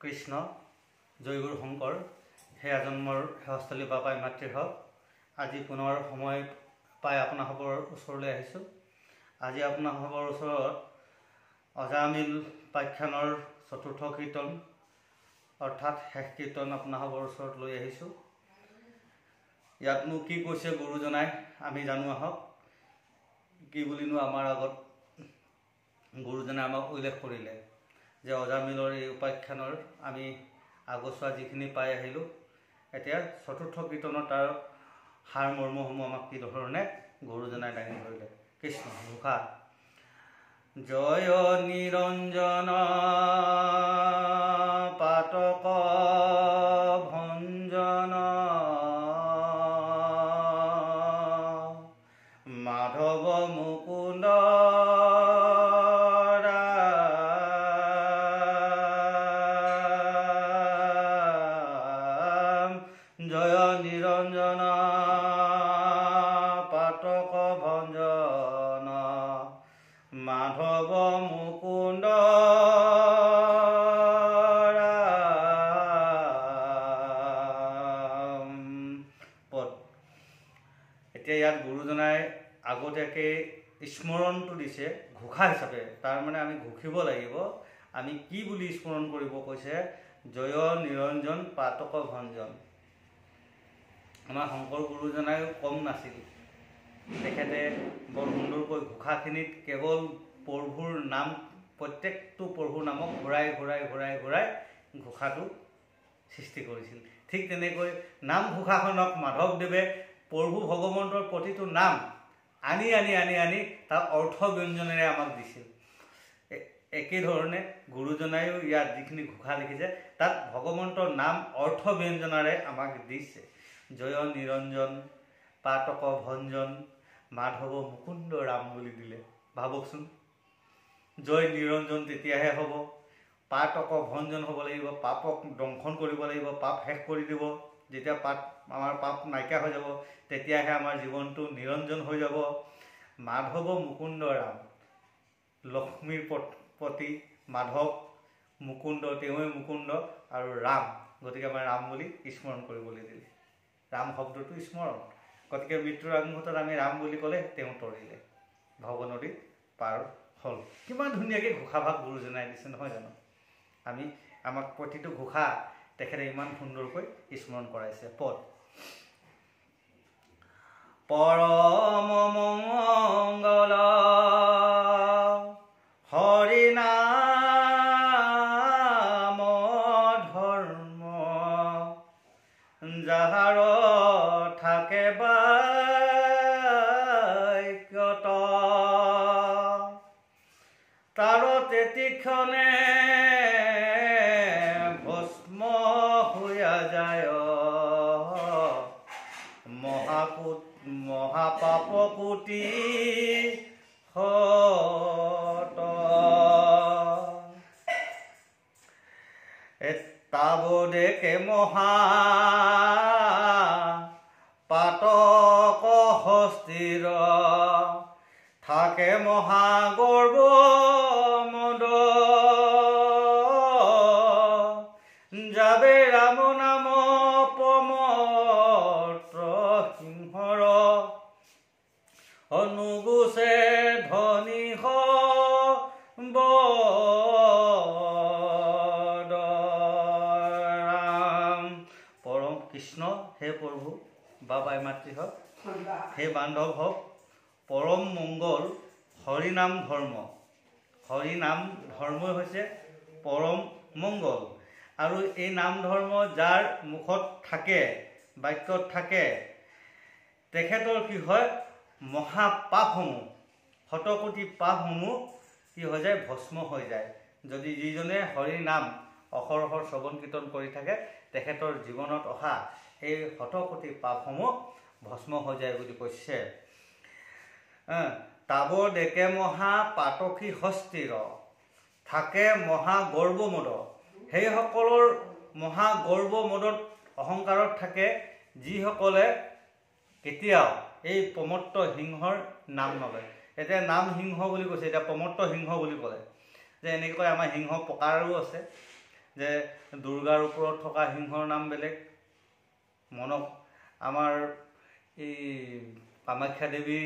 কৃষ্ণ জয়গুৰু শংকৰ হে আজন্মৰ সেৱাস্থলী বাবাই মাতৃৰ হওক। আজি পুনৰ সময় পাই আপোনাসৱৰ ওচৰলৈ আহিছোঁ। আজি আপোনাসৱৰ ওচৰত অজামিল উপাখ্যানৰ চতুৰ্থ কীৰ্তন অৰ্থাৎ শেষ কীৰ্তন আপোনাসৱৰ ওচৰত লৈ আহিছোঁ। ইয়াতনো কি কৈছে গুৰুজনাই আমি জানো আহক। কি বুলিনো আমাৰ আগত গুৰুজনাই আমাক উল্লেখ কৰিলে যে অজামিলৰ এই উপাখ্যানৰ আমি আগছোৱা যিখিনি পাই আহিলোঁ, এতিয়া চতুৰ্থ কীৰ্তনৰ তাৰ সাৰ মৰ্মসমূহ আমাক কি ধৰণে গুৰুজনাই দাঙি ধৰিলে। কৃষ্ণ ঘোষা জয় নিৰঞ্জন পাতক ভঞ্জন মাধৱ মুকুন্দ জয় নিৰঞ্জন পাতক ভঞ্জন মাধৱ মুকুন্দ পদ। এতিয়া ইয়াত গুৰুজনাই আগতীয়াকৈ স্মৰণটো দিছে ঘোষা হিচাপে, তাৰমানে আমি ঘোষিব লাগিব। আমি কি বুলি স্মৰণ কৰিব কৈছে? জয় নিৰঞ্জন পাতক ভঞ্জন। আমাৰ শংকৰ গুৰুজনায়ো কম নাছিল, তেখেতে বৰ সুন্দৰকৈ ঘোষাখিনিত কেৱল প্ৰভুৰ নাম, প্ৰত্যেকটো প্ৰভুৰ নামক ঘূৰাই ঘূৰাই ঘূৰাই ঘূৰাই ঘোষাটো সৃষ্টি কৰিছিল। ঠিক তেনেকৈ নাম ঘোষাখনক মাধৱদেৱে প্ৰভু ভগৱন্তৰ প্ৰতিটো নাম আনি আনি আনি আনি তাৰ অৰ্থ ব্যঞ্জনেৰে আমাক দিছিল। একেধৰণে গুৰুজনায়ো ইয়াত যিখিনি ঘোষা লিখিছে তাত ভগৱন্তৰ নাম অৰ্থ ব্যঞ্জনাৰে আমাক দিছে। জয় নিৰঞ্জন পাতক ভঞ্জন মাধৱ মুকুন্দ ৰাম বুলি দিলে। ভাবকচোন, জয় নিৰঞ্জন তেতিয়াহে হ'ব, পাতক ভঞ্জন হ'ব লাগিব, পাপক দংশন কৰিব লাগিব, পাপ শেষ কৰি দিব। যেতিয়া আমাৰ পাপ নাইকিয়া হৈ যাব তেতিয়াহে আমাৰ জীৱনটো নিৰঞ্জন হৈ যাব। মাধৱ মুকুন্দ ৰাম, লক্ষ্মীৰ প্ৰতি মাধৱ, মুকুন্দ তেওঁৱে মুকুন্দ আৰু ৰাম, গতিকে আমাৰ ৰাম বুলি স্মৰণ কৰিবলৈ দিলে। ৰাম শব্দটো স্মৰণ, গতিকে মৃত্যুৰ আগমুহূৰ্তত আমি ৰাম বুলি ক'লে তেওঁ তৰিলে, ভৱ নদীত পাৰ হ'ল। কিমান ধুনীয়াকৈ ঘোষাভাগ গুৰুজনাই দিছে নহয় জানো? আমাক প্ৰতিটো ঘোষা তেখেতে ইমান সুন্দৰকৈ স্মৰণ কৰাইছে। পদ পৰম মংগল হৰি নাম ধৰ্ম যাহাৰ থাকে বাক্যত তাৰ তেতিক্ষণে ভস্ম হৈয়া যায় মহাপাপ কোটি হত। তাবদেকে মহা পাতক হস্তিৰ থাকে মহাগৰ্ব মদ যাবে ৰাম নাম পমত্ৰ সিংহৰ অনুগুছে ধনী বদৰাম। পৰম কৃষ্ণ হে প্ৰভু বাবাই মাতৃ হওক, হে বান্ধৱ হওক, পৰম মংগল হৰিনাম ধৰ্ম। হৰিনাম ধৰ্মই হৈছে পৰম মংগল। আৰু এই নাম ধৰ্ম যাৰ মুখত থাকে, বাক্যত থাকে, তেখেতৰ কি হয়? মহাপাপসমূহ, শতকোটি পাপসমূহ কি হৈ যায়? ভস্ম হৈ যায়। যদি যিজনে হৰি নাম অহৰহৰ শ্ৰৱণ কীৰ্তন কৰি থাকে তেখেতৰ জীৱনত অহা এই শতকোটি পাপসমূহ ভস্ম হৈ যায় বুলি কৈছে। তাব ডেকে মহা পাতকী হস্তিৰ থাকে মহাগৰ্ব মদ। সেইসকলৰ মহাগৰ্ব মদত অহংকাৰত থাকে যিসকলে কেতিয়াও এই প্ৰমত্ত সিংহৰ নাম নলয়। এতিয়া নাম সিংহ বুলি কৈছে, এতিয়া প্ৰমত্ত সিংহ বুলি ক'লে যে এনেকৈ আমাৰ সিংহ প্ৰকাৰো আছে। যে দুৰ্গাৰ ওপৰত থকা সিংহৰ নাম বেলেগ, মনক আমাৰ এই কামাখ্যা দেৱীয়ে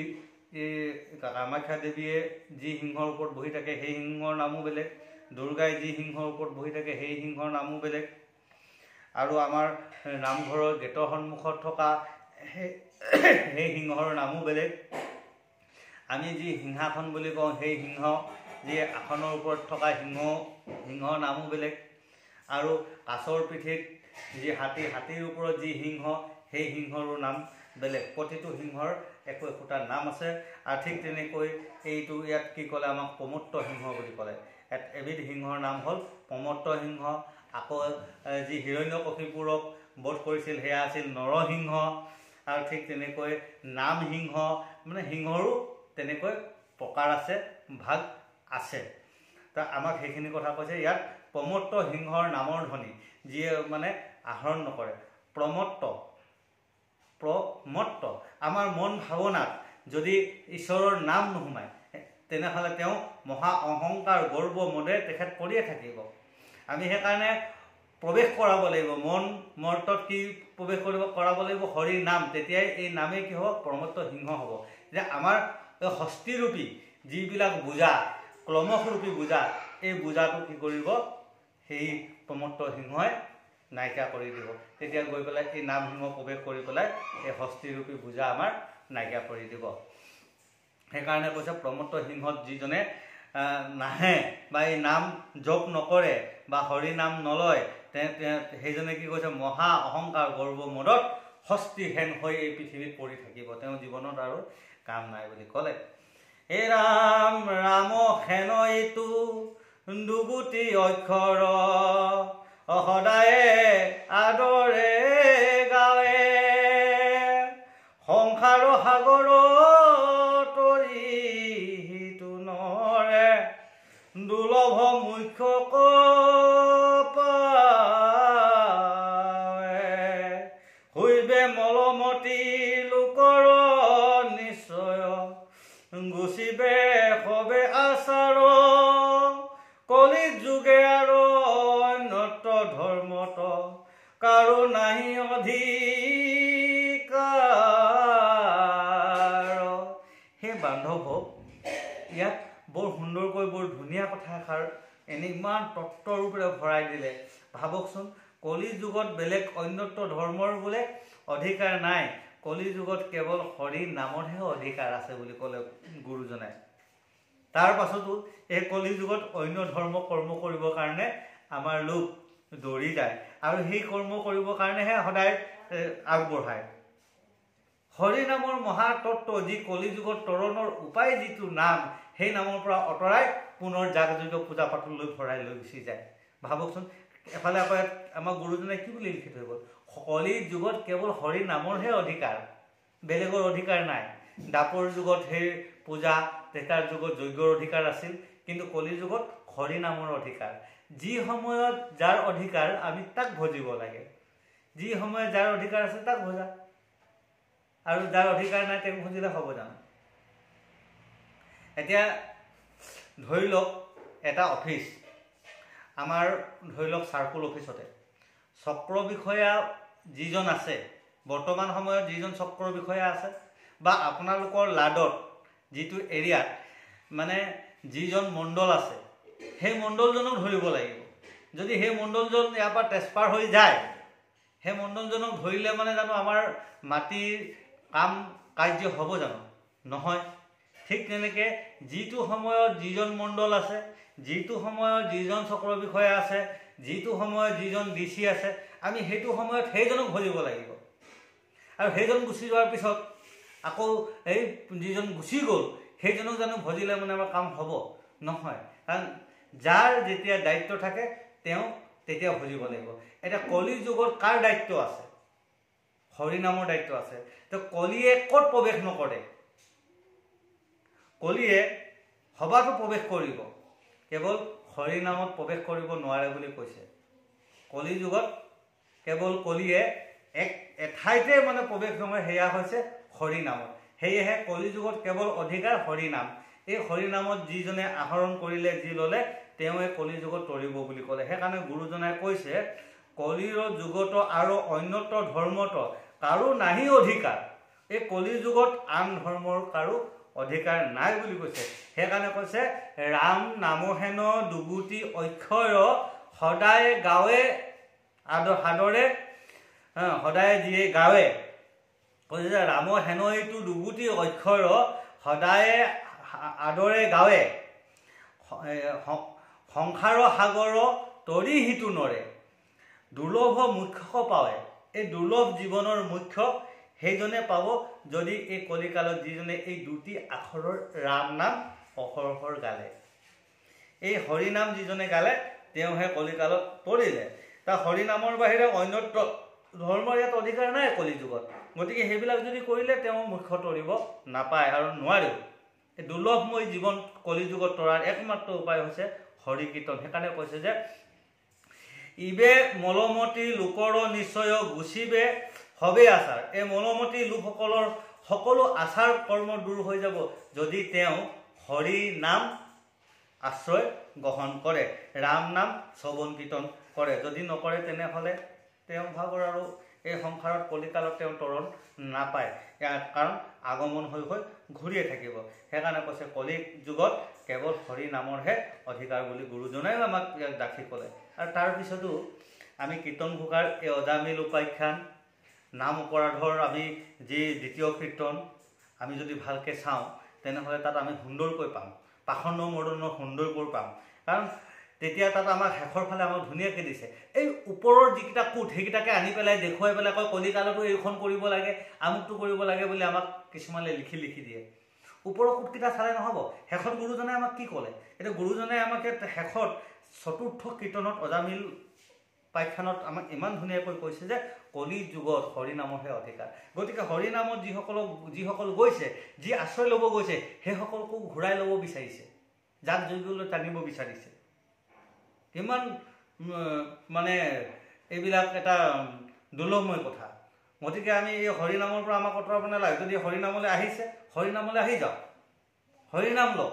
যি সিংহৰ ওপৰত বহি থাকে সেই সিংহৰ নামো বেলেগ, দুৰ্গাই যি সিংহৰ ওপৰত বহি থাকে সেই সিংহৰ নামো বেলেগ, আৰু আমাৰ নামঘৰৰ গেটৰ সন্মুখত থকা সেই সিংহৰ নামো বেলেগ, আমি যি সিংহাসন বুলি কওঁ সেই সিংহ যি আসনৰ ওপৰত থকা সিংহৰ নামো বেলেগ, আৰু কাছৰ পিঠিত যি হাতীৰ ওপৰত যি সিংহ সেই সিংহৰো নাম বেলেগ। প্ৰতিটো সিংহৰ একোটা নাম আছে। আৰু ঠিক তেনেকৈ এইটো ইয়াত কি ক'লে, আমাক প্ৰমত্ত সিংহ বুলি ক'লে। এবিধ সিংহৰ নাম হ'ল প্ৰমত্ত সিংহ। আকৌ যি হিৰণ্যকশিপুৰক বধ কৰিছিল সেয়া আছিল নৰসিংহ। আৰু ঠিক তেনেকৈ নাম সিংহ, মানে সিংহৰো তেনেকৈ প্ৰকাৰ আছে, ভাগ আছে। তা আমাক সেইখিনি কথা কৈছে। ইয়াত প্ৰমত্ত সিংহৰ নামৰ ধ্বনি যিয়ে মানে আহৰণ নকৰে। প্ৰমত্ত আমাৰ মন ভাৱনাত যদি ঈশ্বৰৰ নাম নোসোমায় তেনেহ'লে তেওঁ মহা অহংকাৰ গৰ্ব মদে তেখেত পৰিয়ে থাকিব। আমি সেইকাৰণে প্ৰৱেশ কৰাব লাগিব, মৰ্তত কি প্ৰৱেশ কৰাব লাগিব? হৰি নাম। তেতিয়াই এই নামেই কি হ'ব? প্ৰমত্ত সিংহ হ'ব। যে আমাৰ হস্তিৰূপী যিবিলাক বোজা, ক্লমসৰূপী বোজা, এই বোজাটো কি কৰিব? সেই প্ৰমত্ত সিংহই নাইকিয়া কৰি দিব। তেতিয়া গৈ পেলাই এই নাম সিংহ প্ৰৱেশ কৰি পেলাই এই হস্তিৰূপী বোজা আমাৰ নাইকিয়া কৰি দিব। সেইকাৰণে কৈছে প্ৰমত্ত সিংহত যিজনে নাহে বা এই নাম জপ নকৰে বা হৰি নাম নলয়, সেইজনে কি কৈছে? মহা অহংকাৰ গৰ্ব মদত হস্তিহেন হৈ এই পৃথিৱীত পৰি থাকিব, তেওঁ জীৱনত আৰু কাম নাই বুলি ক'লে। হে ৰাম ৰাম হেন এইটো দুগুটি অক্ষৰ, সদায়ে আদৰে গাৱে, সংসাৰ সাগৰ তৰি সিটো নৰে, দুৰ্লভ মুখ্য হৈবে মলমতি লোকৰ নিশ্চয়, গুচিবে সবে আচাৰ, কলি যুগে আৰু অন্যত ধৰ্মত কাৰো নাহি অধিকাৰ। সেই বান্ধৱ ইয়াত বৰ সুন্দৰকৈ বৰ ধুনীয়া কথা এষাৰ এনে ইমান তত্ত্বৰূপেৰে ভৰাই দিলে। ভাবকচোন, কলি যুগত বেলেগ অন্যত্ব ধৰ্মৰ বোলে অধিকাৰ নাই, কলি যুগত কেৱল হৰি নামৰহে অধিকাৰ আছে বুলি ক'লে গুৰুজনাই। তাৰ পাছতো এই কলি যুগত অন্য ধৰ্ম কৰ্ম কৰিবৰ কাৰণে আমাৰ লোক দৌৰি যায়, আৰু সেই কৰ্ম কৰিবৰ কাৰণেহে সদায় আগবঢ়ায়। হৰি নামৰ মহাতত্ত্ব যি কলি যুগত তৰণৰ উপায় যিটো নাম, সেই নামৰ পৰা আঁতৰাই পুনৰ যাগযজ্ঞ পূজা পাতললৈ ভৰাই লৈ গুচি যায়। ভাবকচোন, এফালে আকৌ আমাৰ গুৰুজনে কি বুলি লিখি থৈ গ'ল? কলি যুগত কেৱল হৰি নামৰহে অধিকাৰ, বেলেগৰ অধিকাৰ নাই। দাপৰ যুগত সেই পূজা, তেতাৰ যুগত যজ্ঞৰ অধিকাৰ আছিল, কিন্তু কলি যুগত হৰি নামৰ অধিকাৰ। যি সময়ত যাৰ অধিকাৰ আমি তাক ভজিব লাগে, যি সময়ত যাৰ অধিকাৰ আছে তাক ভজা, আৰু যাৰ অধিকাৰ নাই তেওঁক ভজিলে হ'ব জানো? এতিয়া ধৰি লওক এটা অফিচ, আমাৰ ধৰি লওক চাৰ্কুল অফিচতে চক্ৰ বিষয়া যিজন আছে, বৰ্তমান সময়ত যিজন চক্ৰ বিষয়া আছে, বা আপোনালোকৰ লাডত যিটো এৰিয়াত মানে যিজন মণ্ডল আছে, সেই মণ্ডলজনক ধৰিব লাগিব। যদি সেই মণ্ডলজন ইয়াৰ পৰা ট্ৰেন্সফাৰ হৈ যায়, সেই মণ্ডলজনক ধৰিলে মানে জানো আমাৰ মাটিৰ কাম কাৰ্য হ'ব জানো? নহয়। ঠিক তেনেকৈ যিটো সময়ত যিজন মণ্ডল আছে, যিটো সময়ত যিজন চক্ৰ বিষয়া আছে, যিটো সময়ত যিজন DC আছে, আমি সেইটো সময়ত সেইজনক ভজিব লাগিব। আৰু সেইজন গুচি যোৱাৰ পিছত আকৌ এই যিজন গুচি গ'ল সেইজনক জানো ভজিলে মানে আমাৰ কাম হ'ব? নহয়। কাৰণ যাৰ যেতিয়া দায়িত্ব থাকে তেওঁ তেতিয়া ভজিব লাগিব। এতিয়া কলি যুগত কাৰ দায়িত্ব আছে? হৰি নামৰ দায়িত্ব আছে। তো কলিয়ে ক'ত প্ৰৱেশ নকৰে? কলিয়ে সবাতো প্ৰৱেশ কৰিব, কেৱল হৰি নামত প্ৰৱেশ কৰিব নোৱাৰে বুলি কৈছে। কলি যুগত কেৱল কলিয়ে এঠাইতে মানে প্ৰৱেশ নহয়, সেয়া হৈছে হৰি নামত। সেয়েহে কলি যুগত কেৱল অধিকাৰ হৰি নাম। এই হৰি নামত যিজনে আহৰণ কৰিলে, যি ল'লে, তেওঁৱে কলি যুগত তৰিব বুলি ক'লে। সেইকাৰণে গুৰুজনাই কৈছে কলিৰ যুগত আৰু অন্যত্ৰ ধৰ্মত কাৰো নাহি অধিকাৰ। এই কলি যুগত আন ধৰ্মৰ কাৰো অধিকাৰ নাই বুলি কৈছে। সেইকাৰণে কৈছে ৰাম নামহেন দুগুটি অক্ষৰ সদায় গাৱে সাদৰে সদায় যিয়ে গাৱে। কৈছে যে ৰাম হেন এইটো দুগুটি অক্ষৰ সদায় আদৰে গাৱে। সংসাৰ সাগৰ তৰি সিটো নৰে। দুৰ্লভ মুখ্য পাৱে। এই দুৰ্লভ জীৱনৰ মুখ্য সেইজনে পাব যদি এই কলিকালত যিজনে এই দুটি আখৰৰ ৰাম নাম অহৰহৰ গালে। এই হৰিনাম যিজনে গালে তেওঁহে কলিকালত তৰিলে। তাৰ হৰিনামৰ বাহিৰে অন্যত্ৰ ধৰ্মৰ ইয়াত অধিকাৰ নাই কলি যুগত। গতিকে সেইবিলাক যদি কৰিলে তেওঁ মুখ্য তৰিব নাপায় আৰু নোৱাৰেও। এই দুৰ্লভময় জীৱন কলি যুগত তৰাৰ একমাত্ৰ উপায় হৈছে হৰি কীৰ্তন। সেইকাৰণে কৈছে যে ইবে মলমতী লোকৰ নিশ্চয় গুচিবে হবে আচাৰ। এই মলমতী লোকসকলৰ সকলো আচাৰ কৰ্ম দূৰ হৈ যাব যদি তেওঁ হৰি নাম আশ্ৰয় গ্ৰহণ কৰে, ৰাম নাম শ্ৰৱণ কীৰ্তন কৰে। যদি নকৰে তেনেহ'লে তেওঁ ভাগৰ আৰু এই সংসাৰত কলিকালত তেওঁ তৰণ নাপায়। কাৰণ আগমন হৈ হৈ ঘূৰিয়ে থাকিব। সেইকাৰণে কৈছে কলি যুগত কেৱল হৰি নামৰহে অধিকাৰ বুলি গুৰুজনাই আমাক ইয়াক ডাকি ক'লে। আৰু তাৰপিছতো আমি কীৰ্তন ঘোষাৰ এই অজামিল উপাখ্যান নাম অপৰাধৰ আমি যি দ্বিতীয় কীৰ্তন আমি যদি ভালকৈ চাওঁ তেনেহ'লে তাত আমি সুন্দৰকৈ পাম, পাষণ্ড মৰ্দনৰ সুন্দৰকৈ পাম। কাৰণ তেতিয়া তাত আমাক শেষৰ ফালে আমাক ধুনীয়াকৈ দিছে। এই ওপৰৰ যিকেইটা কোট সেইকেইটাকে আনি পেলাই দেখুৱাই পেলাই কয় কলিকালতো এইখন কৰিব লাগে, আমুকটো কৰিব লাগে বুলি আমাক কিছুমানে লিখি দিয়ে। ওপৰৰ কোটকেইটা চালে নহ'ব। শেষত গুৰুজনে আমাক কি ক'লে? এতিয়া গুৰুজনে আমাক শেষত চতুৰ্থ কীৰ্তনত অজামিল উপাখ্যানত আমাক ইমান ধুনীয়াকৈ কৈছে যে কলি যুগত হৰিনামৰহে অধিকাৰ। গতিকে হৰিনামত যিসকল গৈছে, যি আশ্ৰয় ল'ব গৈছে সেইসকলকো ঘূৰাই ল'ব বিচাৰিছে, যাক যজ্ঞলৈ টানিব বিচাৰিছে। কিমান মানে এইবিলাক এটা দুৰ্লভময় কথা। গতিকে আমি এই হৰিনামৰ পৰা আমাক আঁতৰাব নালাগে। যদি হৰিনামলৈ আহিছে হৰিনামলৈ আহি যাওক, হৰিনাম লওক।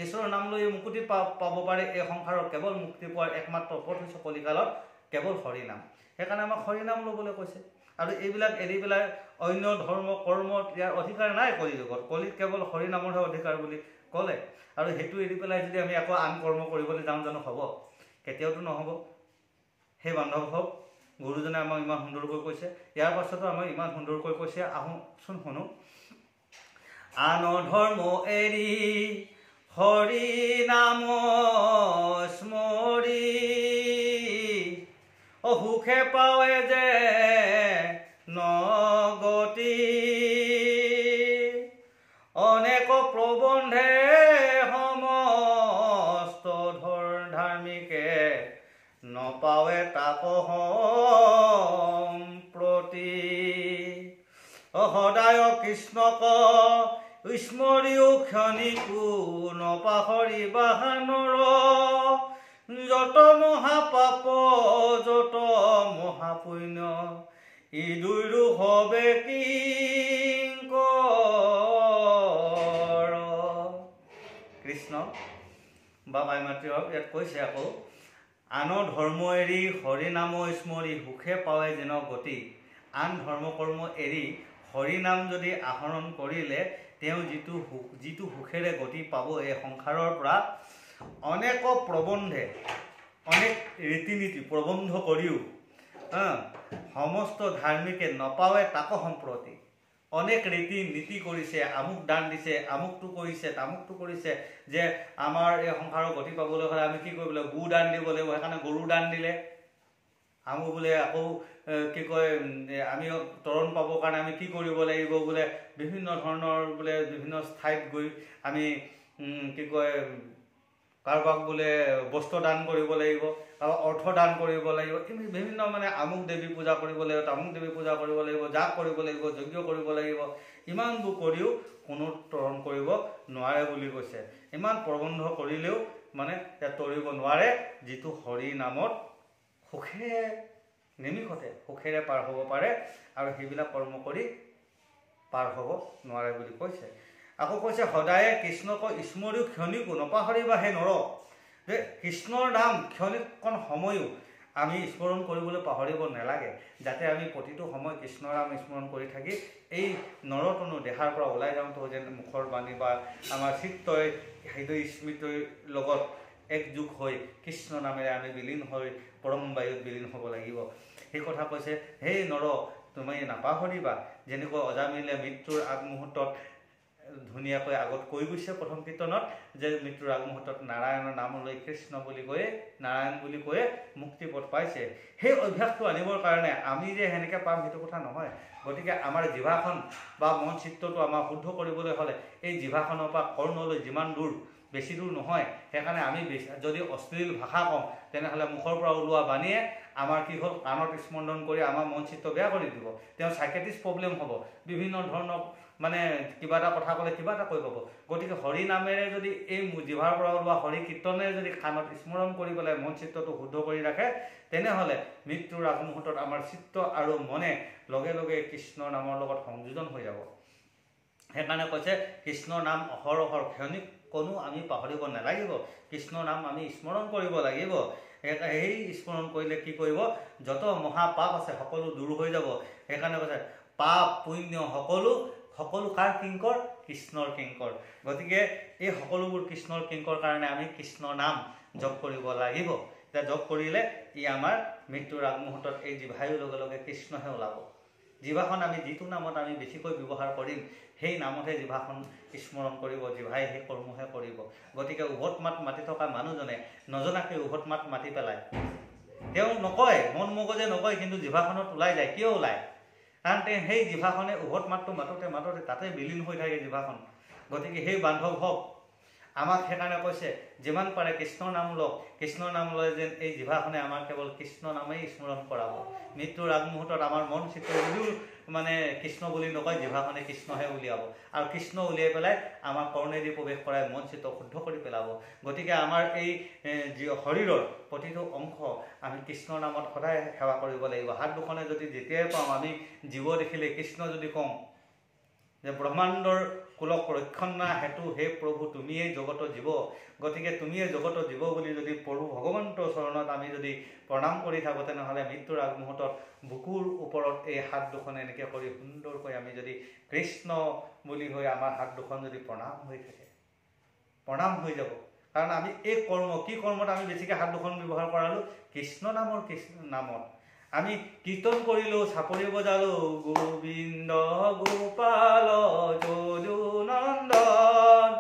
ঈশ্বৰৰ নাম লৈ মুক্তি পাব পাৰে। এই সংসাৰৰ কেৱল মুক্তি পোৱাৰ একমাত্ৰ পথ হৈছে কলিকালত কেৱল হৰিনাম। সেইকাৰণে আমাক হৰিনাম ল'বলৈ কৈছে। আৰু এইবিলাক এৰি পেলাই অন্য ধৰ্ম কৰ্মত ইয়াৰ অধিকাৰ নাই কলি যুগত। কলিত কেৱল হৰিনামৰহে অধিকাৰ বুলি ক'লে। আৰু সেইটো এৰি পেলাই যদি আমি আকৌ আন কৰ্ম কৰিবলৈ যাওঁ জানো হ'ব? কেতিয়াওতো নহ'ব। সেই বান্ধৱ হওক, গুৰুজনে আমাক ইমান সুন্দৰকৈ কৈছে। ইয়াৰ পাছতো আমাক ইমান সুন্দৰকৈ কৈছে, আহোচোন শুনো। আন ধৰ্ম এৰি হৰি নাম স্মৰি সুখে পাৱে যে নগতি। অনেক প্ৰবন্ধে সমস্ত ধাৰ্মিকে নপাৱে তাক সম্প্ৰতি। সদায় কৃষ্ণক স্মৰিও ক্ষণিকো নপাহৰি বাহানৰ। যত মহাপাপ যত মহাপুণ্য ই দুয়ো হবে কিংকৰ। কৃষ্ণ বা মাই মাতৃ ইয়াত কৈছে আকৌ আন ধৰ্ম এৰি হৰিনাম স্মৰি সুখে পাৱে যেন গতি। আন ধৰ্ম কৰ্ম এৰি হৰিনাম যদি আহৰণ কৰিলে তেওঁ যিটো সুখেৰে গতি পাব এই সংসাৰৰ পৰা, অনেক প্ৰবন্ধে অনেক ৰীতি নীতি প্ৰবন্ধ কৰিও সমস্ত ধাৰ্মিকে নপাৱে তাক সম্প্ৰতি। অনেক ৰীতি নীতি কৰিছে, আমুক দান দিছে, আমুকটো কৰিছে, তামুকটো কৰিছে, যে আমাৰ এই সংসাৰৰ গতি পাবলৈ হ'লে আমি কি কৰিব লাগিব? গো দান দিব লাগিব। সেইকাৰণে গৰু দান দিলে। আমুক বোলে আকৌ কি কয় আমি তৰণ পাবৰ কাৰণে আমি কি কৰিব লাগিব বোলে, বিভিন্ন ধৰণৰ বোলে বিভিন্ন ঠাইত গৈ আমি কি কয় কাৰোবাক বোলে বস্ত্ৰ দান কৰিব লাগিব, কাৰোবাক অৰ্থ দান কৰিব লাগিব। বিভিন্ন মানে আমুক দেৱী পূজা কৰিব লাগিব, তামুক দেৱী পূজা কৰিব লাগিব, যাগ কৰিব লাগিব, যজ্ঞ কৰিব লাগিব। ইমানবোৰ কৰিও কোনো তৰণ কৰিব নোৱাৰে বুলি কৈছে। ইমান প্ৰবন্ধ কৰিলেও মানে তৰিব নোৱাৰে, যিটো হৰি নামত সুখে নিমিষতে সুখেৰে পাৰ হ'ব পাৰে। আৰু সেইবিলাক কৰ্ম কৰি পাৰ হ'ব নোৱাৰে বুলি কৈছে। আকৌ কৈছে সদায়ে কৃষ্ণক স্মৰিও ক্ষণিকো নপাহৰিবা হে নৰ। যে কৃষ্ণৰ নাম ক্ষণিককণ সময়ো আমি স্মৰণ কৰিবলৈ পাহৰিব নালাগে, যাতে আমি প্ৰতিটো সময় কৃষ্ণৰ নাম স্মৰণ কৰি থাকি এই নৰতনু দেহাৰ পৰা ওলাই যাওঁতে যেন মুখৰ বাণী বা আমাৰ চিত্তই হৃদয় স্মৃতিৰ লগত একযোগ হৈ কৃষ্ণ নামেৰে আমি বিলীন হৈ পৰম বায়ুত বিলীন হ'ব লাগিব। সেই কথা কৈছে, হে নৰ তুমি নাপাহৰিবা, যেনেকৈ অজামিলে মৃত্যুৰ আগমুহূৰ্তত ধুনীয়াকৈ আগত কৈ গৈছে প্ৰথম কীৰ্তনত, যে মৃত্যুৰ আগমুহূৰ্তত নাৰায়ণৰ নাম লৈ কৃষ্ণ বুলি কৈয়ে নাৰায়ণ বুলি কৈয়ে মুক্তিপথ পাইছে। সেই অভ্যাসটো আনিবৰ কাৰণে আমি যে সেনেকৈ পাম সেইটো কথা নহয়। গতিকে আমাৰ জিভাখন বা মন চিত্ৰটো আমাৰ শুদ্ধ কৰিবলৈ হ'লে এই জিভাখনৰ পৰা কৰ্ণলৈ যিমান দূৰ, বেছি দূৰ নহয়, সেইকাৰণে আমি যদি অশ্লীল ভাষা কওঁ তেনেহ'লে মুখৰ পৰা ওলোৱা বাণীয়ে আমাৰ কি হ'ল, কাণত স্পন্দন কৰি আমাৰ মন চিত্ৰ বেয়া কৰি দিব। তেওঁ চাইকেট্ৰিষ্ট প্ৰব্লেম হ'ব, বিভিন্ন ধৰণৰ মানে কিবা এটা কথা ক'লে কিবা এটা কৈ পাব। গতিকে হৰি নামেৰে যদি এই জিভাৰ পৰা ওলোৱা হৰি কীৰ্তনেৰে যদি কাণত স্মৰণ কৰি পেলাই মন চিত্ৰটো শুদ্ধ কৰি ৰাখে, তেনেহ'লে মৃত্যুৰ আগমুহূৰ্তত আমাৰ চিত্ত আৰু মনে লগে লগে কৃষ্ণৰ নামৰ লগত সংযোজন হৈ যাব। সেইকাৰণে কৈছে কৃষ্ণৰ নাম অহৰহৰ ক্ষণিককণো আমি পাহৰিব নালাগিব, কৃষ্ণৰ নাম আমি স্মৰণ কৰিব লাগিব। সেই স্মৰণ কৰিলে কি কৰিব, যত মহাপাপ আছে সকলো দূৰ হৈ যাব। সেইকাৰণে কৈছে পাপ পুণ্য সকলো কাৰ কিংকৰ, কৃষ্ণৰ কিংকৰ। গতিকে এই সকলোবোৰ কৃষ্ণৰ কিংকৰ কাৰণে আমি কৃষ্ণৰ নাম জপ কৰিব লাগিব। এতিয়া জপ কৰিলে ই আমাৰ মৃত্যুৰ আগমুহূৰ্তত এই জিভায়ো লগে লগে কৃষ্ণহে ওলাব। জিভাখন আমি যিটো নামত আমি বেছিকৈ ব্যৱহাৰ কৰিম সেই নামতহে জিভাখন স্মৰণ কৰিব, জিভাই সেই কৰ্মহে কৰিব। গতিকে উভত মাত মাতি থকা মানুহজনে নজনাকৈ উভত মাত মাতি পেলায়, তেওঁ নকয়, মন মগজে নকয়, কিন্তু জিভাখনত ওলাই যায়। কিয় ওলায়? কাৰণ সেই জিভাখনে উভত মাতটো মাতোতে মাতোতে তাতে বিলীন হৈ থাকে জিভাখন। গতিকে সেই বান্ধৱ হওক, আমাক সেইকাৰণে কৈছে যিমান পাৰে কৃষ্ণৰ নাম লওক, কৃষ্ণৰ নাম লৈ যেন এই জিভাখনে আমাক কেৱল কৃষ্ণ নামেই স্মৰণ কৰাব। মৃত্যুৰ আগমুহূৰ্তত আমাৰ মন চিত্ৰ যদিও মানে কৃষ্ণ বুলি নকয়, জিভাখনে কৃষ্ণহে উলিয়াব, আৰু কৃষ্ণ উলিয়াই পেলাই আমাৰ কৰ্ণেদি প্ৰৱেশ কৰাই মন চিত্ৰ শুদ্ধ কৰি পেলাব। গতিকে আমাৰ এই শৰীৰৰ প্ৰতিটো অংশ আমি কৃষ্ণৰ নামত সদায় সেৱা কৰিব লাগিব। হাত দুখনে যদি যেতিয়াই পাওঁ আমি জীৱ দেখিলে কৃষ্ণ যদি কওঁ যে ব্ৰহ্মাণ্ডৰ কুলক ৰক্ষণা হেতু হে প্ৰভু তুমিয়েই জগত জীৱ, গতিকে তুমিয়েই জগত জীৱ বুলি যদি প্ৰভু ভগৱন্তৰ চৰণত আমি যদি প্ৰণাম কৰি থাকোঁ, তেনেহ'লে মৃত্যুৰ আগমুহূৰ্তত বুকুৰ ওপৰত এই হাত দুখন এনেকৈ কৰি সুন্দৰকৈ আমি যদি কৃষ্ণ বুলি হৈ আমাৰ হাত দুখন যদি প্ৰণাম হৈ থাকে, প্ৰণাম হৈ যাব। কাৰণ আমি এই কৰ্ম, কি কৰ্মত আমি বেছিকৈ হাত দুখন ব্যৱহাৰ কৰালোঁ? কৃষ্ণ নামত আমি কীৰ্তন কৰিলোঁ, চাপৰি বজালোঁ, গোবিন্দ গোপাল যদু নন্দন,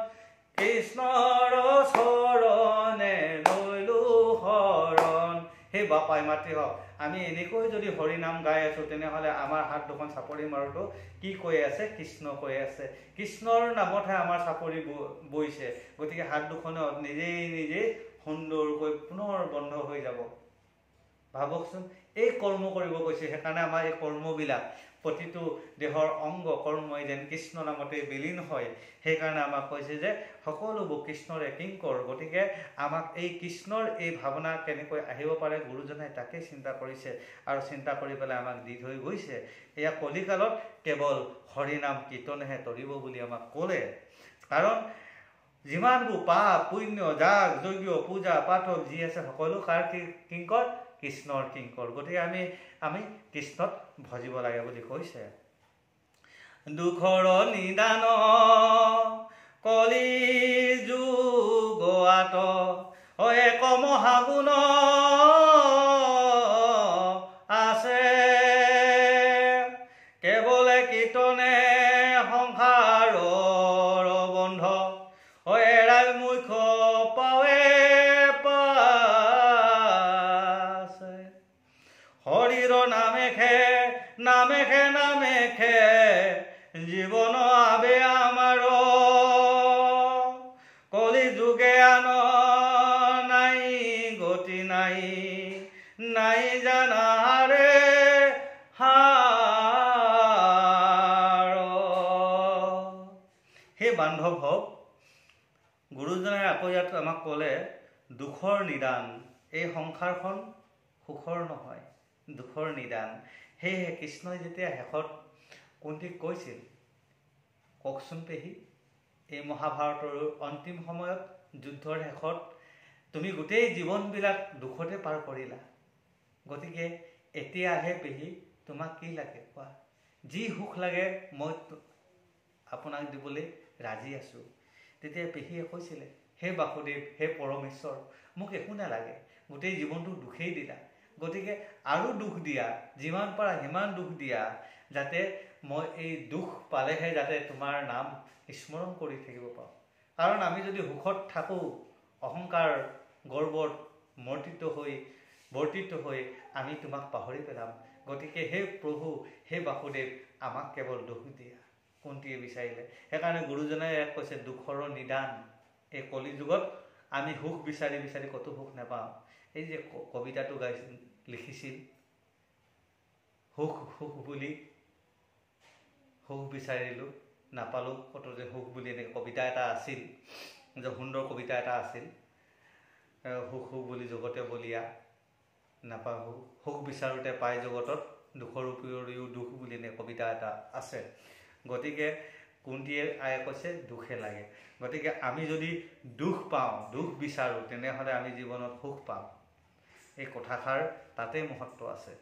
কৃষ্ণৰ চৰণে লৈলোঁ শৰণ। সেই বাপাই মাতৃ হওক, আমি এনেকৈ যদি হৰি নাম গাই আছোঁ, তেনেহ'লে আমাৰ হাত দুখন চাপৰি মাৰোঁতো কি কৈ আছে? কৃষ্ণ কৈ আছে। কৃষ্ণৰ নামতহে আমাৰ চাপৰি বৈছে। গতিকে হাত দুখনত নিজেই সুন্দৰকৈ পুনৰ বন্ধ হৈ যাব। ভাবকচোন, এই কৰ্ম কৰিব কৈছে। সেইকাৰণে আমাৰ এই কৰ্মবিলাক প্ৰতিটো দেহৰ অংগ কৰ্মই যেন কৃষ্ণ নামতে বিলীন হয়। সেইকাৰণে আমাক কৈছে যে সকলোবোৰ কৃষ্ণৰে কিংকৰ। গতিকে আমাক এই কৃষ্ণৰ এই ভাৱনা কেনেকৈ আহিব পাৰে, গুৰুজনাই তাকেই চিন্তা কৰিছে, আৰু চিন্তা কৰি পেলাই আমাক দি থৈ গৈছে। এয়া কলিকালত কেৱল হৰিনাম কীৰ্তনেহে তৰিব বুলি আমাক ক'লে। কাৰণ যিমানবোৰ পাপ পুণ্য যাগ যজ্ঞ পূজা পাঠক যি আছে সকলো কাৰ কিংকৰ? কৃষ্ণৰ কিংকৰ। গতিকে আমি কৃষ্ণক ভজিব লাগে বুলি কৈছে। দুখৰ নিদান কলি যুগত এক মহাগুণ আছে, কেৱল কীৰ্তনে সংসাৰৰ বন্ধ এৰাই মুখ্য পাৱে পাছে। হৰিৰ নামেখে জীৱন আবে আমাৰ, কলি যুগে আন নাই গতি নাই জানাৰে হাৰ। সেই বান্ধৱ হওক, গুৰুজনাই আকৌ ইয়াত আমাক ক'লে দুখৰ নিদান। এই সংসাৰখন সুখৰ নহয়, দুখৰ নিদান। সেয়েহে কৃষ্ণই যেতিয়া শেষত কুন্তীক কৈছিল, কওকচোন পেহী, এই মহাভাৰতৰ অন্তিম সময়ত যুদ্ধৰ শেষত তুমি গোটেই জীৱনবিলাক দুখতে পাৰ কৰিলা, গতিকে এতিয়াহে পেহী তোমাক কি লাগে কোৱা, যি সুখ লাগে মই আপোনাক দিবলৈ ৰাজি আছোঁ। তেতিয়া পেহীয়ে কৈছিলে, হে বাসুদেৱ, হে পৰমেশ্বৰ, মোক একো নালাগে, গোটেই জীৱনটো দুখেই দিলা, গতিকে আৰু দুখ দিয়া, যিমান পাৰা সিমান দুখ দিয়া, যাতে মই এই দুখ পালেহে যাতে তোমাৰ নাম স্মৰণ কৰি থাকিব পাৰোঁ। কাৰণ আমি যদি সুখত থাকোঁ, অহংকাৰ গৰ্বত বৰ্তিত হৈ আমি তোমাক পাহৰি পেলাম। গতিকে হে প্ৰভু, হে বাসুদেৱ, আমাক কেৱল দুখ দিয়া, কুন্তীয়ে বিচাৰিলে। সেইকাৰণে গুৰুজনাই ইয়াক কৈছে দুখৰ নিদান। এই কলি যুগত আমি সুখ বিচাৰি বিচাৰি ক'তো সুখ নাপাওঁ। এই যে কবিতাটো লিখিছিল, সুখ সুখ বুলি সুখ বিচাৰিলোঁ নাপালোঁ ক'তো যে সুখ বুলি, এনেকৈ কবিতা এটা আছিল, যে সুন্দৰ কবিতা এটা আছিল, সুখ সুখ বুলি জগতে বলিয়া নাপাওঁ, সুখ বিচাৰোঁতে পাই জগতত দুখৰ উপৰিও দুখ বুলি এনে কবিতা এটা আছে। গতিকে কুন্তীয়ে আয়ে কৈছে দুখে লাগে। গতিকে আমি যদি দুখ পাওঁ, দুখ বিচাৰোঁ, তেনেহ'লে আমি জীৱনত সুখ পাম। এই কথাষাৰ তাতেই মহত্ব আছে।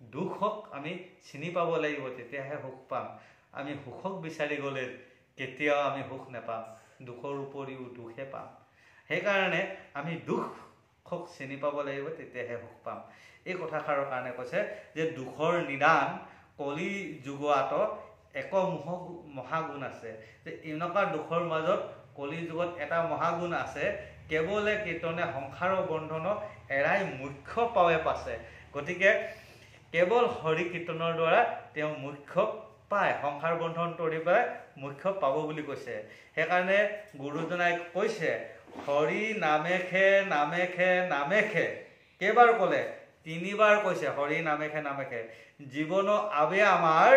দুখক আমি চিনি পাব লাগিব, তেতিয়াহে সুখ পাম। আমি সুখক বিচাৰি গ'লে কেতিয়াও আমি সুখ নাপাম, দুখৰ উপৰিও দুখে পাম। সেইকাৰণে আমি দুখক চিনি পাব লাগিব, তেতিয়াহে সুখ পাম। এই কথাষাৰৰ কাৰণে কৈছে যে দুখৰ নিদান কলি যুগত এক মহাগুণ আছে। যে এনেকুৱা দুখৰ মাজত কলি যুগত এটা মহাগুণ আছে, কেৱলে কীৰ্তনে সংসাৰৰ বন্ধন এৰাই মুখ্য পাৱে পাছে। গতিকে কেৱল হৰি কীৰ্তনৰ দ্বাৰা তেওঁ মুখ্য পায়, সংসাৰ বন্ধন তৰি পেলাই মুখ্য পাব বুলি কৈছে। সেইকাৰণে গুৰুজনাই কৈছে হৰি নামেখে নামেখে নামেখে, কেইবাৰ ক'লে? 3 বাৰ কৈছে হৰি নামেখে নামেখে। জীৱন আবে আমাৰ